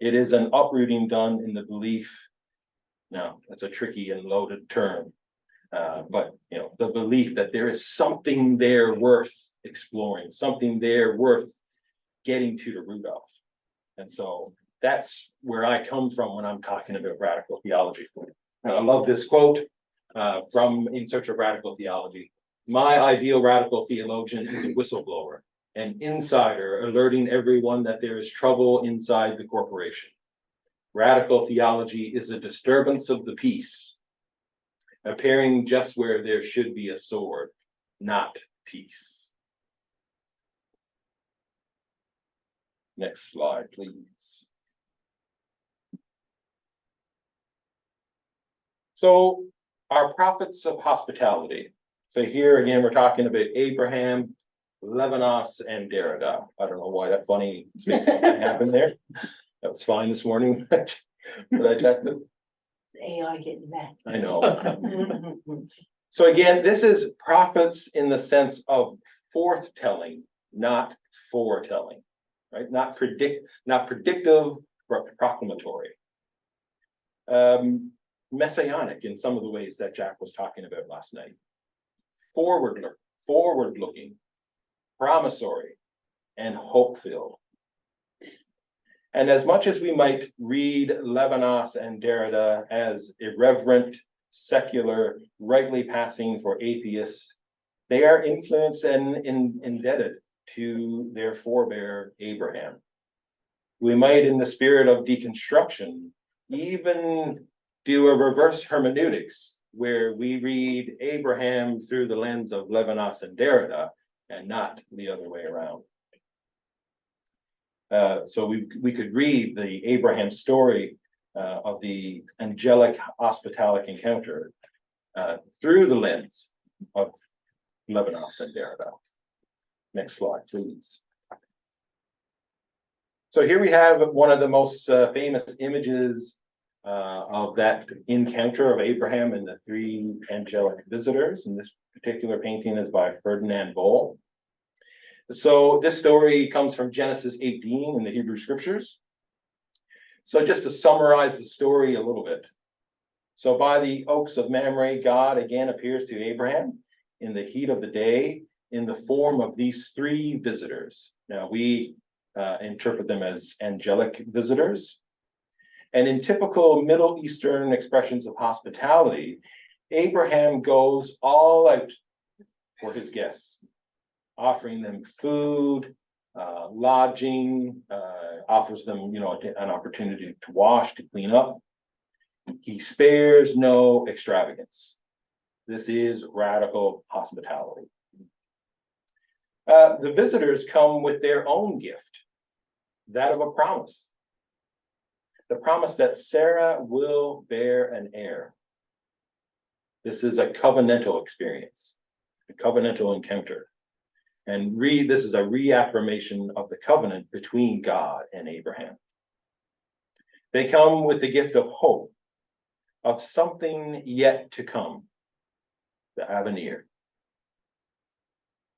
It is an uprooting done in the belief, now that's a tricky and loaded term, but the belief that there is something there worth exploring, something there worth getting to the root of. And so that's where I come from when I'm talking about radical theology. And I love this quote from In Search of Radical Theology. My ideal radical theologian is a whistleblower, an insider alerting everyone that there is trouble inside the corporation. Radical theology is a disturbance of the peace, appearing just where there should be a sword, not peace. Next slide, please. So our prophets of hospitality. So here again, we're talking about Abraham, Levinas, and Derrida. I don't know why that funny space happened there. That was fine this morning, but I checked it. AI getting back. I know. So again, this is prophets in the sense of forthtelling, not foretelling, right? Not predictive, but proclamatory. Messianic in some of the ways that Jack was talking about last night. Forward looking, promissory, and hope-filled. And as much as we might read Levinas and Derrida as irreverent, secular, rightly passing for atheists, they are influenced and indebted to their forebear Abraham. We might, in the spirit of deconstruction, even do a reverse hermeneutics where we read Abraham through the lens of Levinas and Derrida and not the other way around. So we could read the Abraham story of the angelic hospitalic encounter through the lens of Levinas and Derrida. Next slide, please. So here we have one of the most famous images of that encounter of Abraham and the three angelic visitors. And this particular painting is by Ferdinand Boll. So this story comes from Genesis 18 in the Hebrew Scriptures. So just to summarize the story a little bit. So by the oaks of Mamre, God again appears to Abraham in the heat of the day in the form of these three visitors. Now we interpret them as angelic visitors. And in typical Middle Eastern expressions of hospitality, Abraham goes all out for his guests, offering them food, lodging, offers them, an opportunity to wash, to clean up. He spares no extravagance. This is radical hospitality. The visitors come with their own gift, that of a promise. The promise that Sarah will bear an heir. This is a covenantal experience, a covenantal encounter. And this is a reaffirmation of the covenant between God and Abraham. They come with the gift of hope, of something yet to come, the avenir.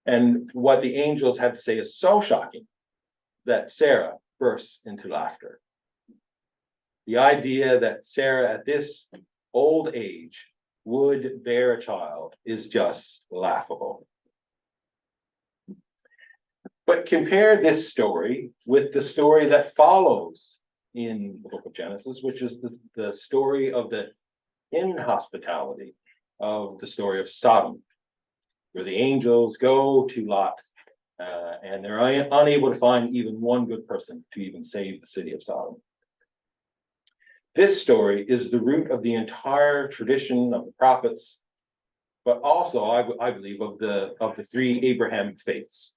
And what the angels have to say is so shocking that Sarah bursts into laughter. The idea that Sarah at this old age would bear a child is just laughable. But compare this story with the story that follows in the book of Genesis, which is the story of the inhospitality of the story of Sodom, where the angels go to Lot and they're unable to find even one good person to even save the city of Sodom. This story is the root of the entire tradition of the prophets, but also, I believe, of the three Abrahamic faiths.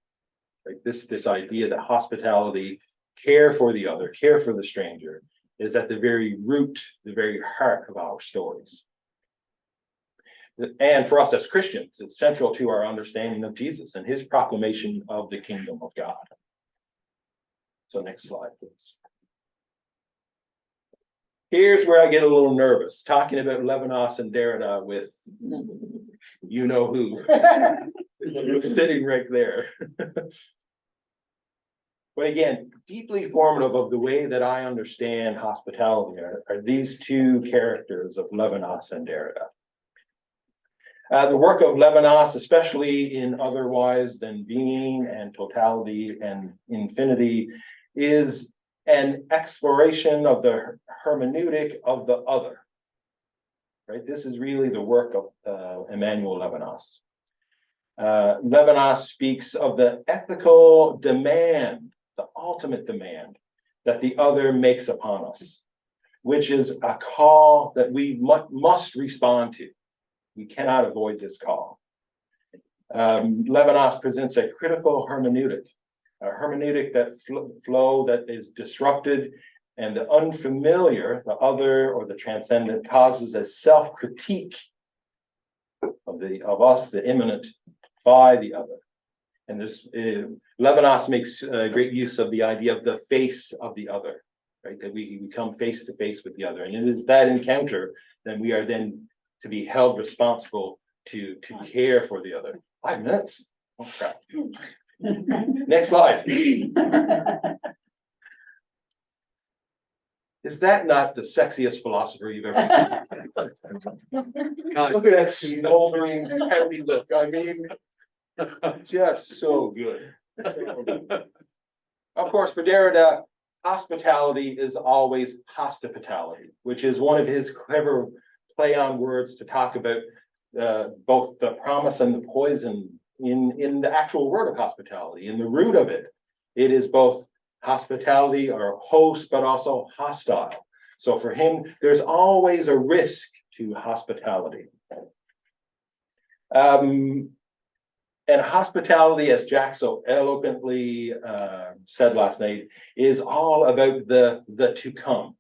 Like this idea that hospitality, care for the other, care for the stranger, is at the very root, the very heart of our stories. And for us as Christians, it's central to our understanding of Jesus and his proclamation of the kingdom of God. So next slide, please. Here's where I get a little nervous, talking about Levinas and Derrida with you know who. Sitting right there. But again, deeply formative of the way that I understand hospitality are these two characters of Levinas and Derrida. The work of Levinas, especially in Otherwise Than Being and Totality and Infinity, is an exploration of the hermeneutic of the other. Right? This is really the work of Emmanuel Levinas. Levinas speaks of the ethical demand, the ultimate demand that the other makes upon us, which is a call that we must respond to. We cannot avoid this call. Levinas presents a critical hermeneutic a hermeneutic that flow that is disrupted, and the unfamiliar, the other or the transcendent, causes a self-critique of us, the immanent, by the other. And this Levinas makes great use of the idea of the face of the other, right? That we come face to face with the other, and it is that encounter that we are then to be held responsible to care for the other. 5 minutes. Oh crap. Next slide. Is that not the sexiest philosopher you've ever seen? Look at that smoldering, heavy look. I mean, just so good. Of course, for Derrida, hospitality is always hospitality, which is one of his clever play on words to talk about both the promise and the poison in the actual word of hospitality. In the root of it, it is both hospitality or host, but also hostile. So for him, there's always a risk to hospitality. And hospitality, as Jack so eloquently said last night, is all about the to come,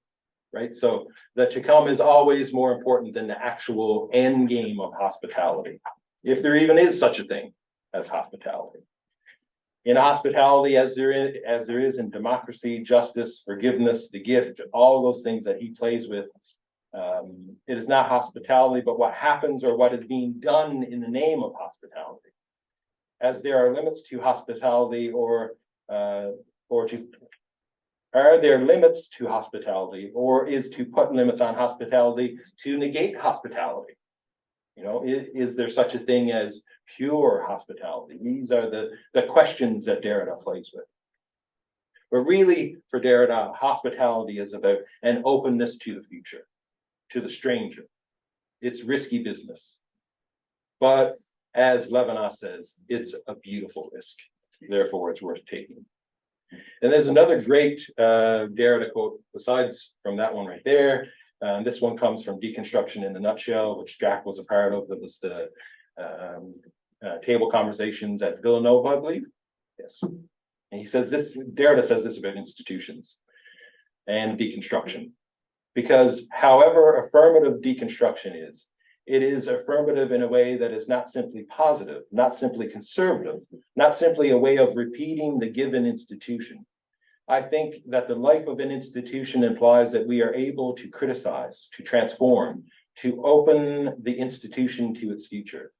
right? So the to come is always more important than the actual end game of hospitality, if there even is such a thing as hospitality. In hospitality, as there is in democracy, justice, forgiveness, the gift, all those things that he plays with, it is not hospitality, but what happens or what is being done in the name of hospitality. As there are limits to hospitality, are there limits to hospitality, or is to put limits on hospitality to negate hospitality? You know, is there such a thing as pure hospitality? These are the questions that Derrida plays with. But really, for Derrida, hospitality is about an openness to the future, to the stranger. It's risky business. But as Levinas says, it's a beautiful risk. Therefore, it's worth taking. And there's another great Derrida quote, besides from that one right there. This one comes from Deconstruction in a Nutshell, which Jack was a part of. That was the table conversations at Villanova, I believe. Yes. And he says this, Derrida says this about institutions and deconstruction. Because however affirmative deconstruction is, it is affirmative in a way that is not simply positive, not simply conservative, not simply a way of repeating the given institution. I think that the life of an institution implies that we are able to criticize, to transform, to open the institution to its future.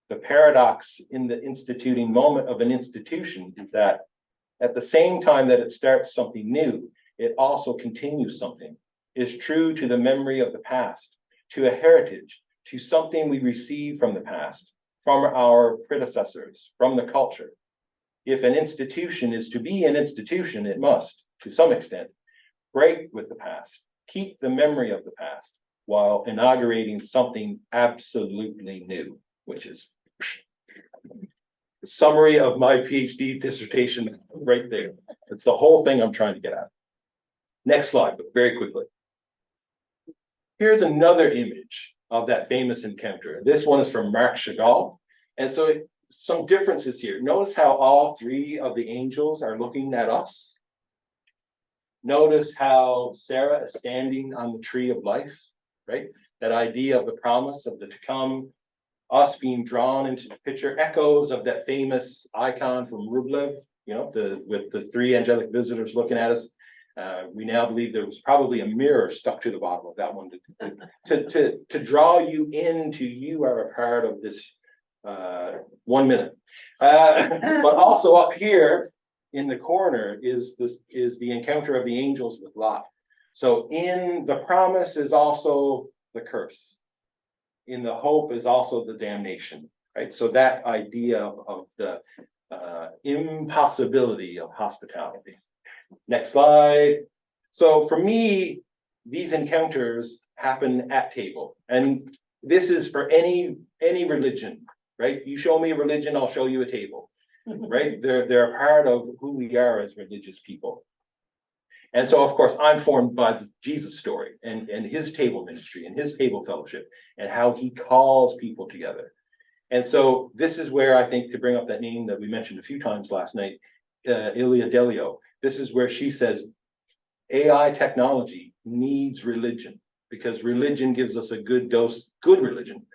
The paradox in the instituting moment of an institution is that at the same time that it starts something new, it also continues something, is true to the memory of the past, to a heritage, to something we receive from the past, from our predecessors, from the culture. If an institution is to be an institution, it must, to some extent, break with the past, keep the memory of the past, while inaugurating something absolutely new, which is the summary of my PhD dissertation right there. It's the whole thing I'm trying to get at. Next slide, but very quickly. Here's another image of that famous encounter. This one is from Marc Chagall. And so some differences here. Notice how all three of the angels are looking at us. Notice how Sarah is standing on the tree of life, right? That idea of the promise of the to come, us being drawn into the picture, echoes of that famous icon from Rublev, you know, with the three angelic visitors looking at us. We now believe there was probably a mirror stuck to the bottom of that one to draw you into, you are a part of this 1 minute. But also up here in the corner is the encounter of the angels with Lot. So in the promise is also the curse. In the hope is also the damnation, right? So that idea of the impossibility of hospitality. Next slide. So for me, these encounters happen at table. And this is for any religion, right? You show me a religion, I'll show you a table, right? They're a part of who we are as religious people. And so, of course, I'm formed by the Jesus story and his table ministry and his table fellowship and how he calls people together. And so this is where I think, to bring up that name that we mentioned a few times last night, Ilia Delio. This is where she says AI technology needs religion, because religion gives us a good dose, good religion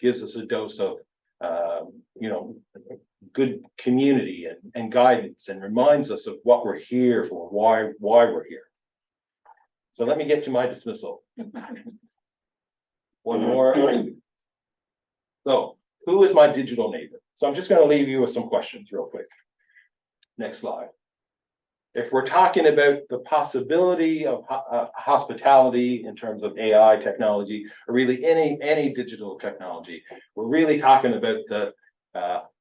gives us a dose of, good community and guidance, and reminds us of what we're here for, why we're here. So let me get to my dismissal. One more. So, who is my digital neighbor? So I'm just going to leave you with some questions real quick. Next slide. If we're talking about the possibility of hospitality in terms of AI technology, or really any digital technology, we're really talking about the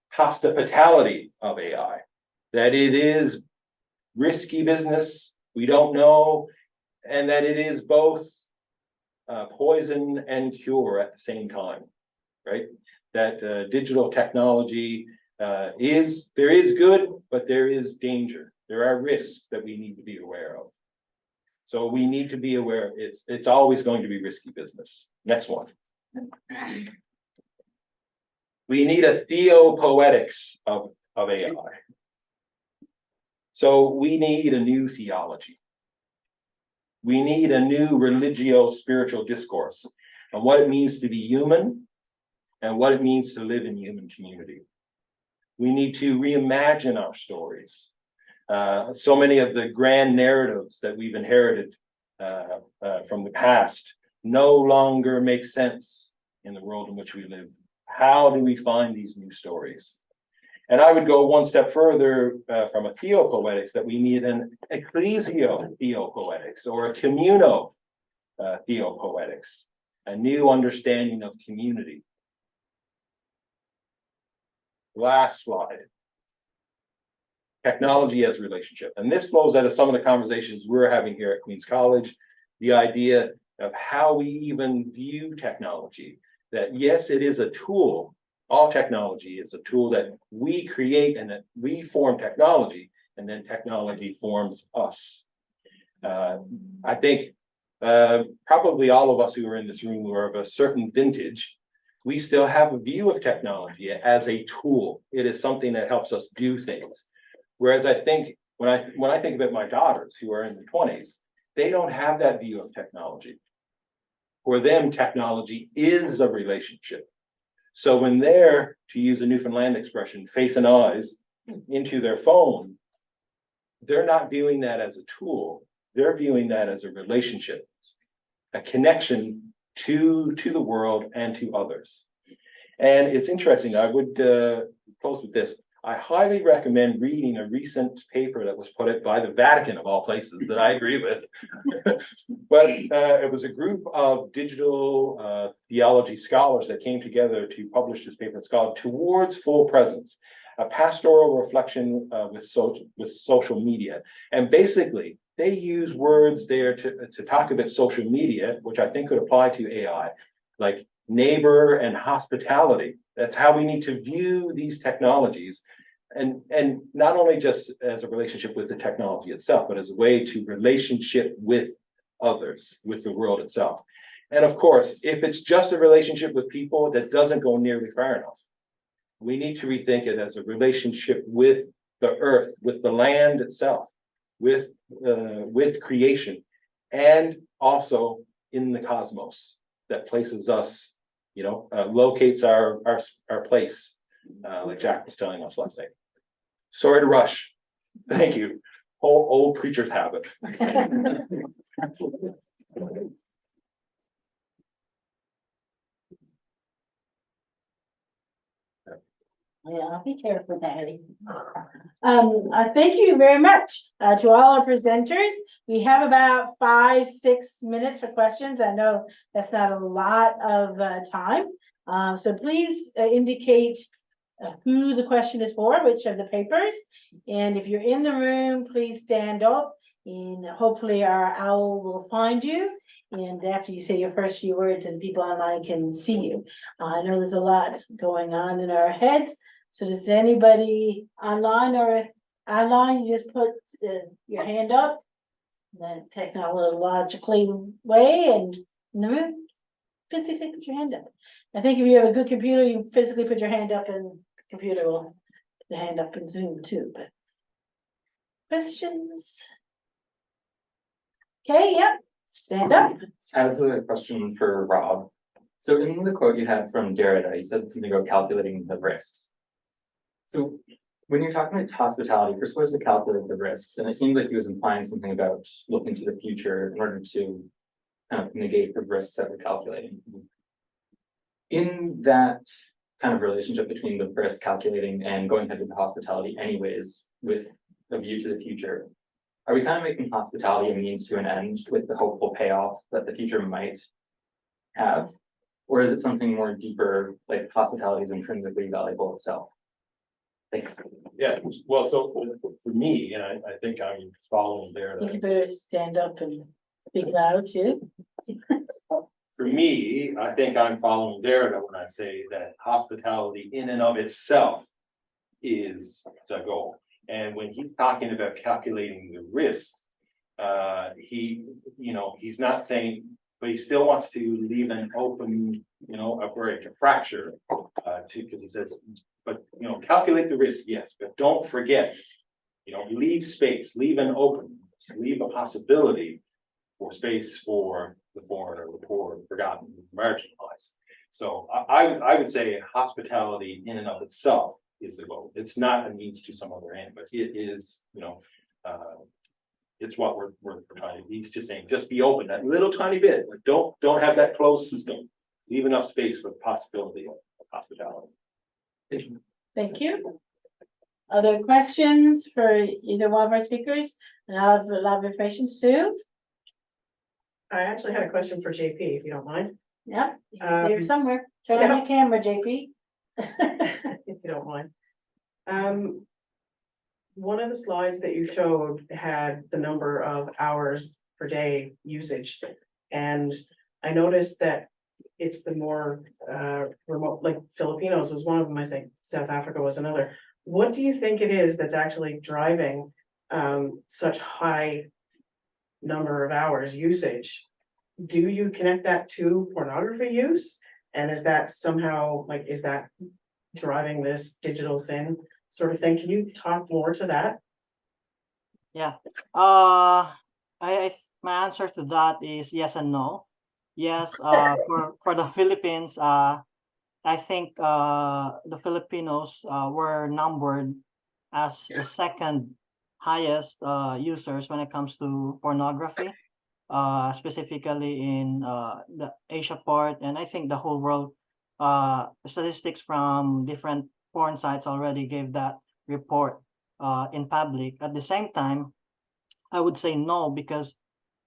hospitality of AI, that it is risky business, we don't know, and that it is both poison and cure at the same time, right? That digital technology there is good, but there is danger. There are risks that we need to be aware of. So we need to be aware it's always going to be risky business. Next one. We need a theopoetics of AI. So we need a new theology. We need a new religio-spiritual discourse on what it means to be human and what it means to live in human community. We need to reimagine our stories. So many of the grand narratives that we've inherited from the past no longer make sense in the world in which we live. How do we find these new stories? And I would go one step further from a theopoetics, that we need an ecclesio-theopoetics or a communo-theopoetics, a new understanding of community. Last slide. Technology as relationship. And this flows out of some of the conversations we're having here at Queen's College, the idea of how we even view technology, that yes, it is a tool. All technology is a tool that we create, and that we form technology, and then technology forms us. I think probably all of us who are in this room who are of a certain vintage, we still have a view of technology as a tool. It is something that helps us do things. Whereas I think when I think about my daughters who are in their 20s, they don't have that view of technology. For them, technology is a relationship. So when they're, to use a Newfoundland expression, facing eyes into their phone, they're not viewing that as a tool. They're viewing that as a relationship, a connection to the world and to others. And it's interesting. I would close with this. I highly recommend reading a recent paper that was put out by the Vatican, of all places, that I agree with. But it was a group of digital theology scholars that came together to publish this paper. It's called Towards Full Presence, a pastoral reflection with social media. And basically, they use words there to talk about social media, which I think could apply to AI, like neighbor and hospitality. That's how we need to view these technologies, and not only just as a relationship with the technology itself, but as a way to relationship with others, with the world itself. And of course, if it's just a relationship with people, that doesn't go nearly far enough. We need to rethink it as a relationship with the earth, with the land itself, with creation, and also in the cosmos that places us, locates our place, like Jack was telling us last night. Sorry to rush. Thank you. Old preacher's habit. Yeah, I'll be careful, Daddy. I thank you very much to all our presenters. We have about 5-6 minutes for questions. I know that's not a lot of time. So please indicate who the question is for, which of the papers. And if you're in the room, please stand up, and hopefully our owl will find you. And after you say your first few words, and people online can see you. I know there's a lot going on in our heads. So does anybody online or online, you just put your hand up, then technologically way, and in the room, physically put your hand up. I think if you have a good computer, you physically put your hand up, and the computer will put the hand up in Zoom too. But Questions? Okay, yep, stand up. As a question for Rob. So in the quote you had from Derrida, you said something about calculating the risks. So when you're talking about hospitality, you're supposed to calculate the risks, and it seemed like he was implying something about looking to the future in order to kind of negate the risks that we're calculating. In that kind of relationship between the risk calculating and going ahead with the hospitality anyways, with a view to the future, are we kind of making hospitality a means to an end with the hopeful payoff that the future might have? Or is it something more deeper, like hospitality is intrinsically valuable itself? Thanks. Yeah, well, so for me, and I think I'm following there. I think you better stand up and speak loud too. For me, I think I'm following Derrida when I say that hospitality in and of itself is the goal. And when he's talking about calculating the risk, he's not saying, but he still wants to leave an open, a break, a fracture, because he says, but calculate the risk, yes, but don't forget, leave space, leave an open, leave a possibility for space for the foreigner, the poor, the forgotten, the marginalized. So I would say hospitality in and of itself is the goal. It's not a means to some other end, but it is, it's what we're trying to. He's just saying, just be open that little tiny bit. Like don't have that closed system. Leave enough space for the possibility of hospitality. Thank you. Other questions for either one of our speakers? And I'll have a lot of information. Sue? I actually had a question for JP, if you don't mind. Yep, it's here somewhere. Turn on yeah. your camera, JP. If you don't mind. One of the slides that you showed had the number of hours per day usage. And I noticed that it's the more remote, like Filipinos was one of them, I think South Africa was another. What do you think it is that's actually driving such high number of hours usage? Do you connect that to pornography use? And is that somehow, like, is that driving this digital sin sort of thing? Can you talk more to that? Yeah. My answer to that is yes and no. Yes, for the Philippines, I think the Filipinos were numbered as the second highest users when it comes to pornography, specifically in the Asia part, and I think the whole world. Statistics from different porn sites already gave that report in public. At the same time, I would say no, because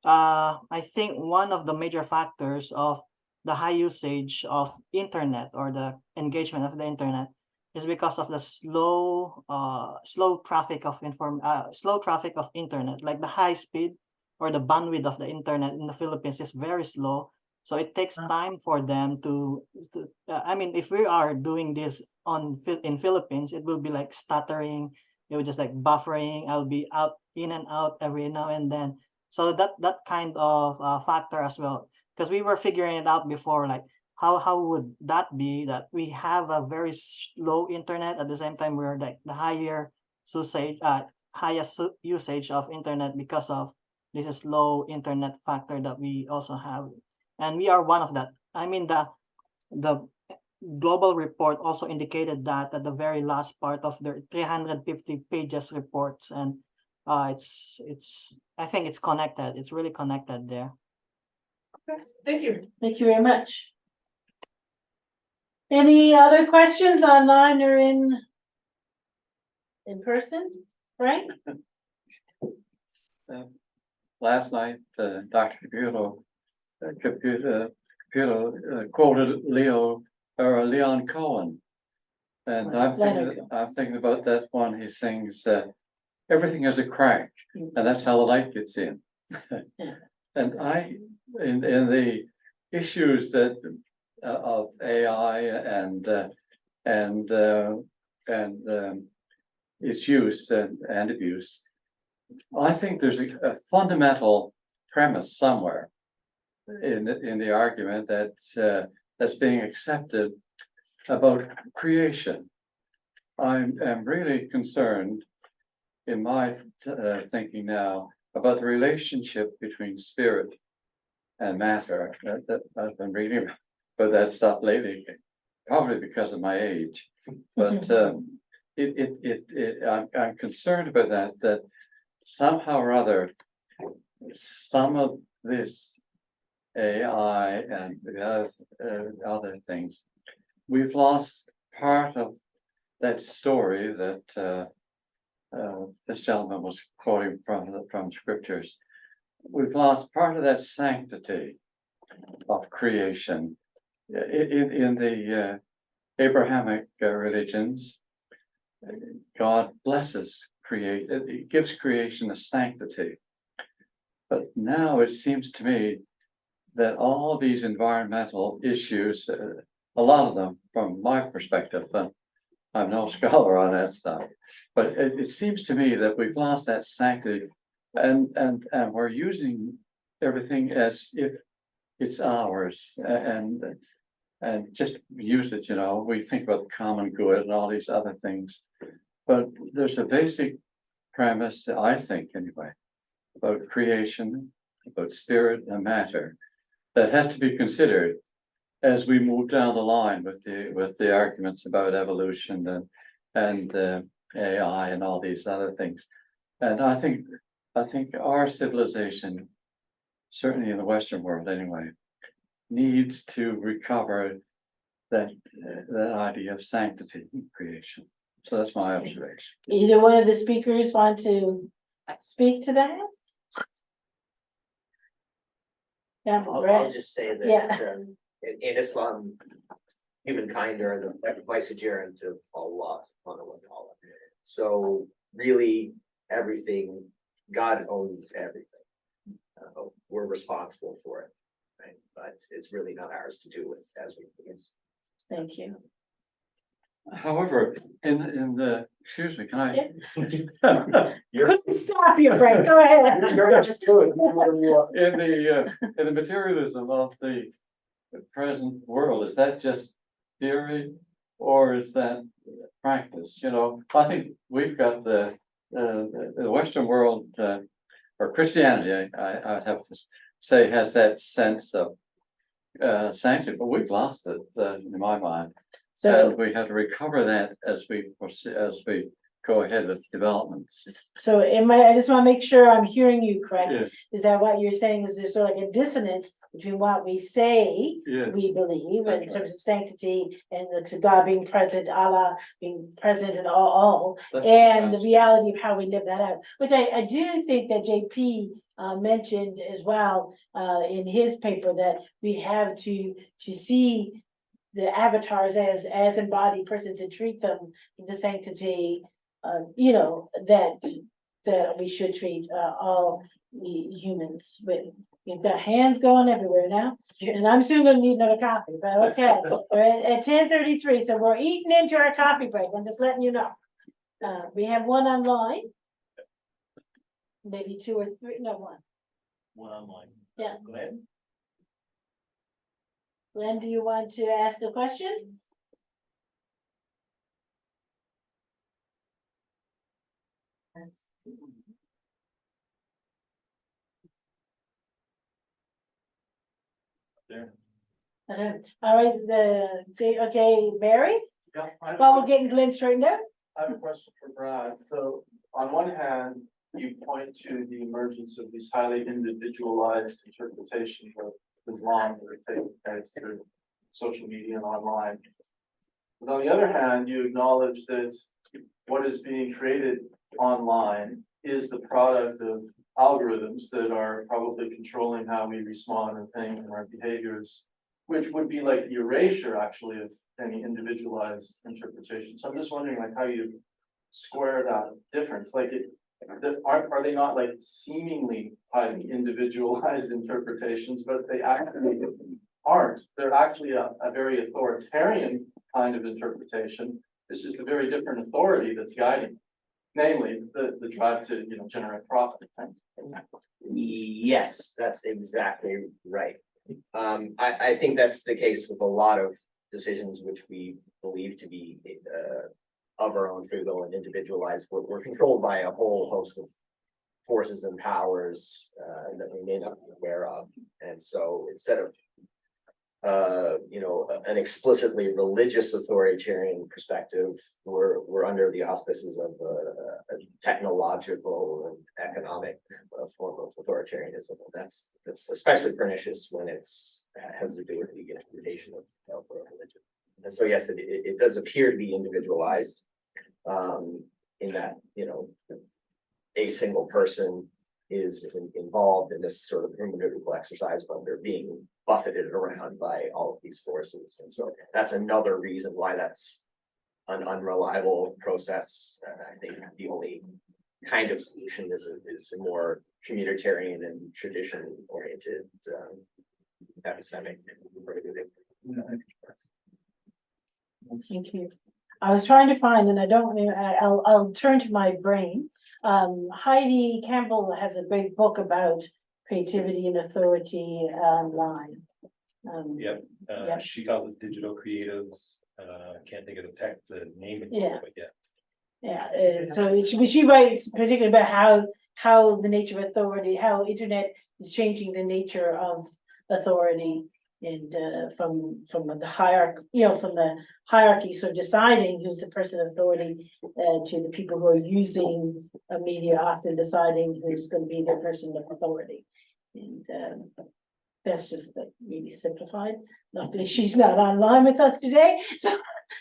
I think one of the major factors of the high usage of internet or the engagement of the internet is because of the slow traffic of internet. Like the high speed or the bandwidth of the internet in the Philippines is very slow. So it takes time for them to if we are doing this in Philippines, it will be like stuttering. It will just like buffering. I'll be in and out every now and then. So that kind of factor as well, because we were figuring it out before, like how would that be that we have a very slow internet at the same time we're like the highest usage of internet because of this slow internet factor that we also have. And we are one of that. I mean, the global report also indicated that at the very last part of their 350 pages reports, and it's I think it's connected. It's really connected there. Okay, thank you. Thank you very much. Any other questions online or in person? Frank? Last night, Dr. Caputo quoted Leon Cohen, and I'm thinking about that one. He sings, "Everything is a crack, and that's how the light gets in." And in the issues that of AI and its use and abuse, I think there's a fundamental premise somewhere in the argument that's being accepted about creation. I'm really concerned in my thinking now about the relationship between spirit and matter that I've been reading about that stuff lately, probably because of my age. But I'm concerned about that somehow or other, some of this AI and the other things, we've lost part of that story that this gentleman was quoting from scriptures. We've lost part of that sanctity of creation. In the Abrahamic religions, God blesses it gives creation a sanctity. But now it seems to me that all these environmental issues, a lot of them, from my perspective, I'm no scholar on that stuff, but it seems to me that we've lost that sanctity, and we're using everything as if it's ours, and just use it. We think about the common good and all these other things, but there's a basic premise, I think anyway, about creation, about spirit and matter, that has to be considered as we move down the line with the arguments about evolution and AI and all these other things. And I think our civilization, certainly in the Western world anyway, needs to recover that idea of sanctity in creation. So that's my observation. Either one of the speakers want to speak to that? Yeah, I'll just say that Yeah. in Islam, humankind are the vicegerent of Allah subhanahu wa ta'ala. So really everything, God owns everything. We're responsible for it, right? But it's really not ours to do with as we please. Thank you. However, in the, excuse me, can I? Couldn't stop you, Frank, go ahead. In the materialism of the present world, is that just theory or is that practice? I think we've got the Western world, or Christianity, I have to say, has that sense of sanctity, but we've lost it in my mind. So, And we have to recover that as we go ahead with developments. so I just want to make sure I'm hearing you correct. Yeah. Is that what you're saying is there's sort of like a dissonance between what we say Yes. we believe in That's terms of sanctity and God being present, Allah being present and all, That's and the right. reality of how we live that out, which I do think that JP mentioned as well in his paper, that we have to see the avatars as embodied persons and treat them with the sanctity, that we should treat all humans with. You've got hands going everywhere now, and I'm soon gonna need another coffee, but okay. We're at 10:33, so we're eating into our coffee break. I'm just letting you know. We have one online. Maybe two or three, no, one. One online. Yeah. Go ahead. Glenn, do you want to ask a question? There. All right, okay, Barry, Yeah, while we're getting Glenn straightened out. I have a question for Brad. So on one hand, you point to the emergence of these highly individualized interpretations of Islam that are taking place through social media and online. But on the other hand, you acknowledge that what is being created online is the product of algorithms that are probably controlling how we respond and think and our behaviors, which would be like the erasure actually of any individualized interpretation. So I'm just wondering how you square that difference. Are they not seemingly highly individualized interpretations, but they actually aren't? They're actually a very authoritarian kind of interpretation. It's just a very different authority that's guiding, namely the drive to generate profit. Yes, that's exactly right. I think that's the case with a lot of decisions which we believe to be of our own free will and individualized. We're controlled by a whole host of forces and powers that we may not be aware of. And so instead of an explicitly religious authoritarian perspective, we're under the auspices of a technological and economic form of authoritarianism. That's especially pernicious when has to do with the interpretation of religion. And so yes, it does appear to be individualized in that a single person is involved in this sort of hermeneutical exercise, but they're being buffeted around by all of these forces. And so that's another reason why that's an unreliable process. I think the only kind of solution is a more communitarian and tradition oriented epistemic. Thank you. I was trying to find, and I don't know, I'll turn to my brain. Heidi Campbell has a great book about creativity and authority online. Yep, Yep. she calls it digital creatives. Can't think of the name of it, Yeah. but yeah. Yeah, so she writes particularly about how the nature of authority, how internet is changing the nature of authority, and from the hierarchy, from the hierarchy, so deciding who's the person of authority, to the people who are using a media, often deciding who's going to be the person of authority. And that's just really simplified. Luckily, she's not online with us today, so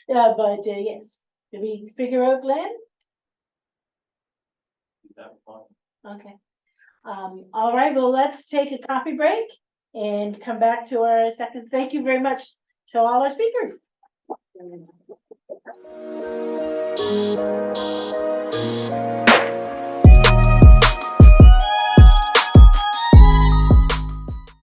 but yes. Did we figure out Glenn? Okay. All right, well, let's take a coffee break and come back to our second. Thank you very much to all our speakers.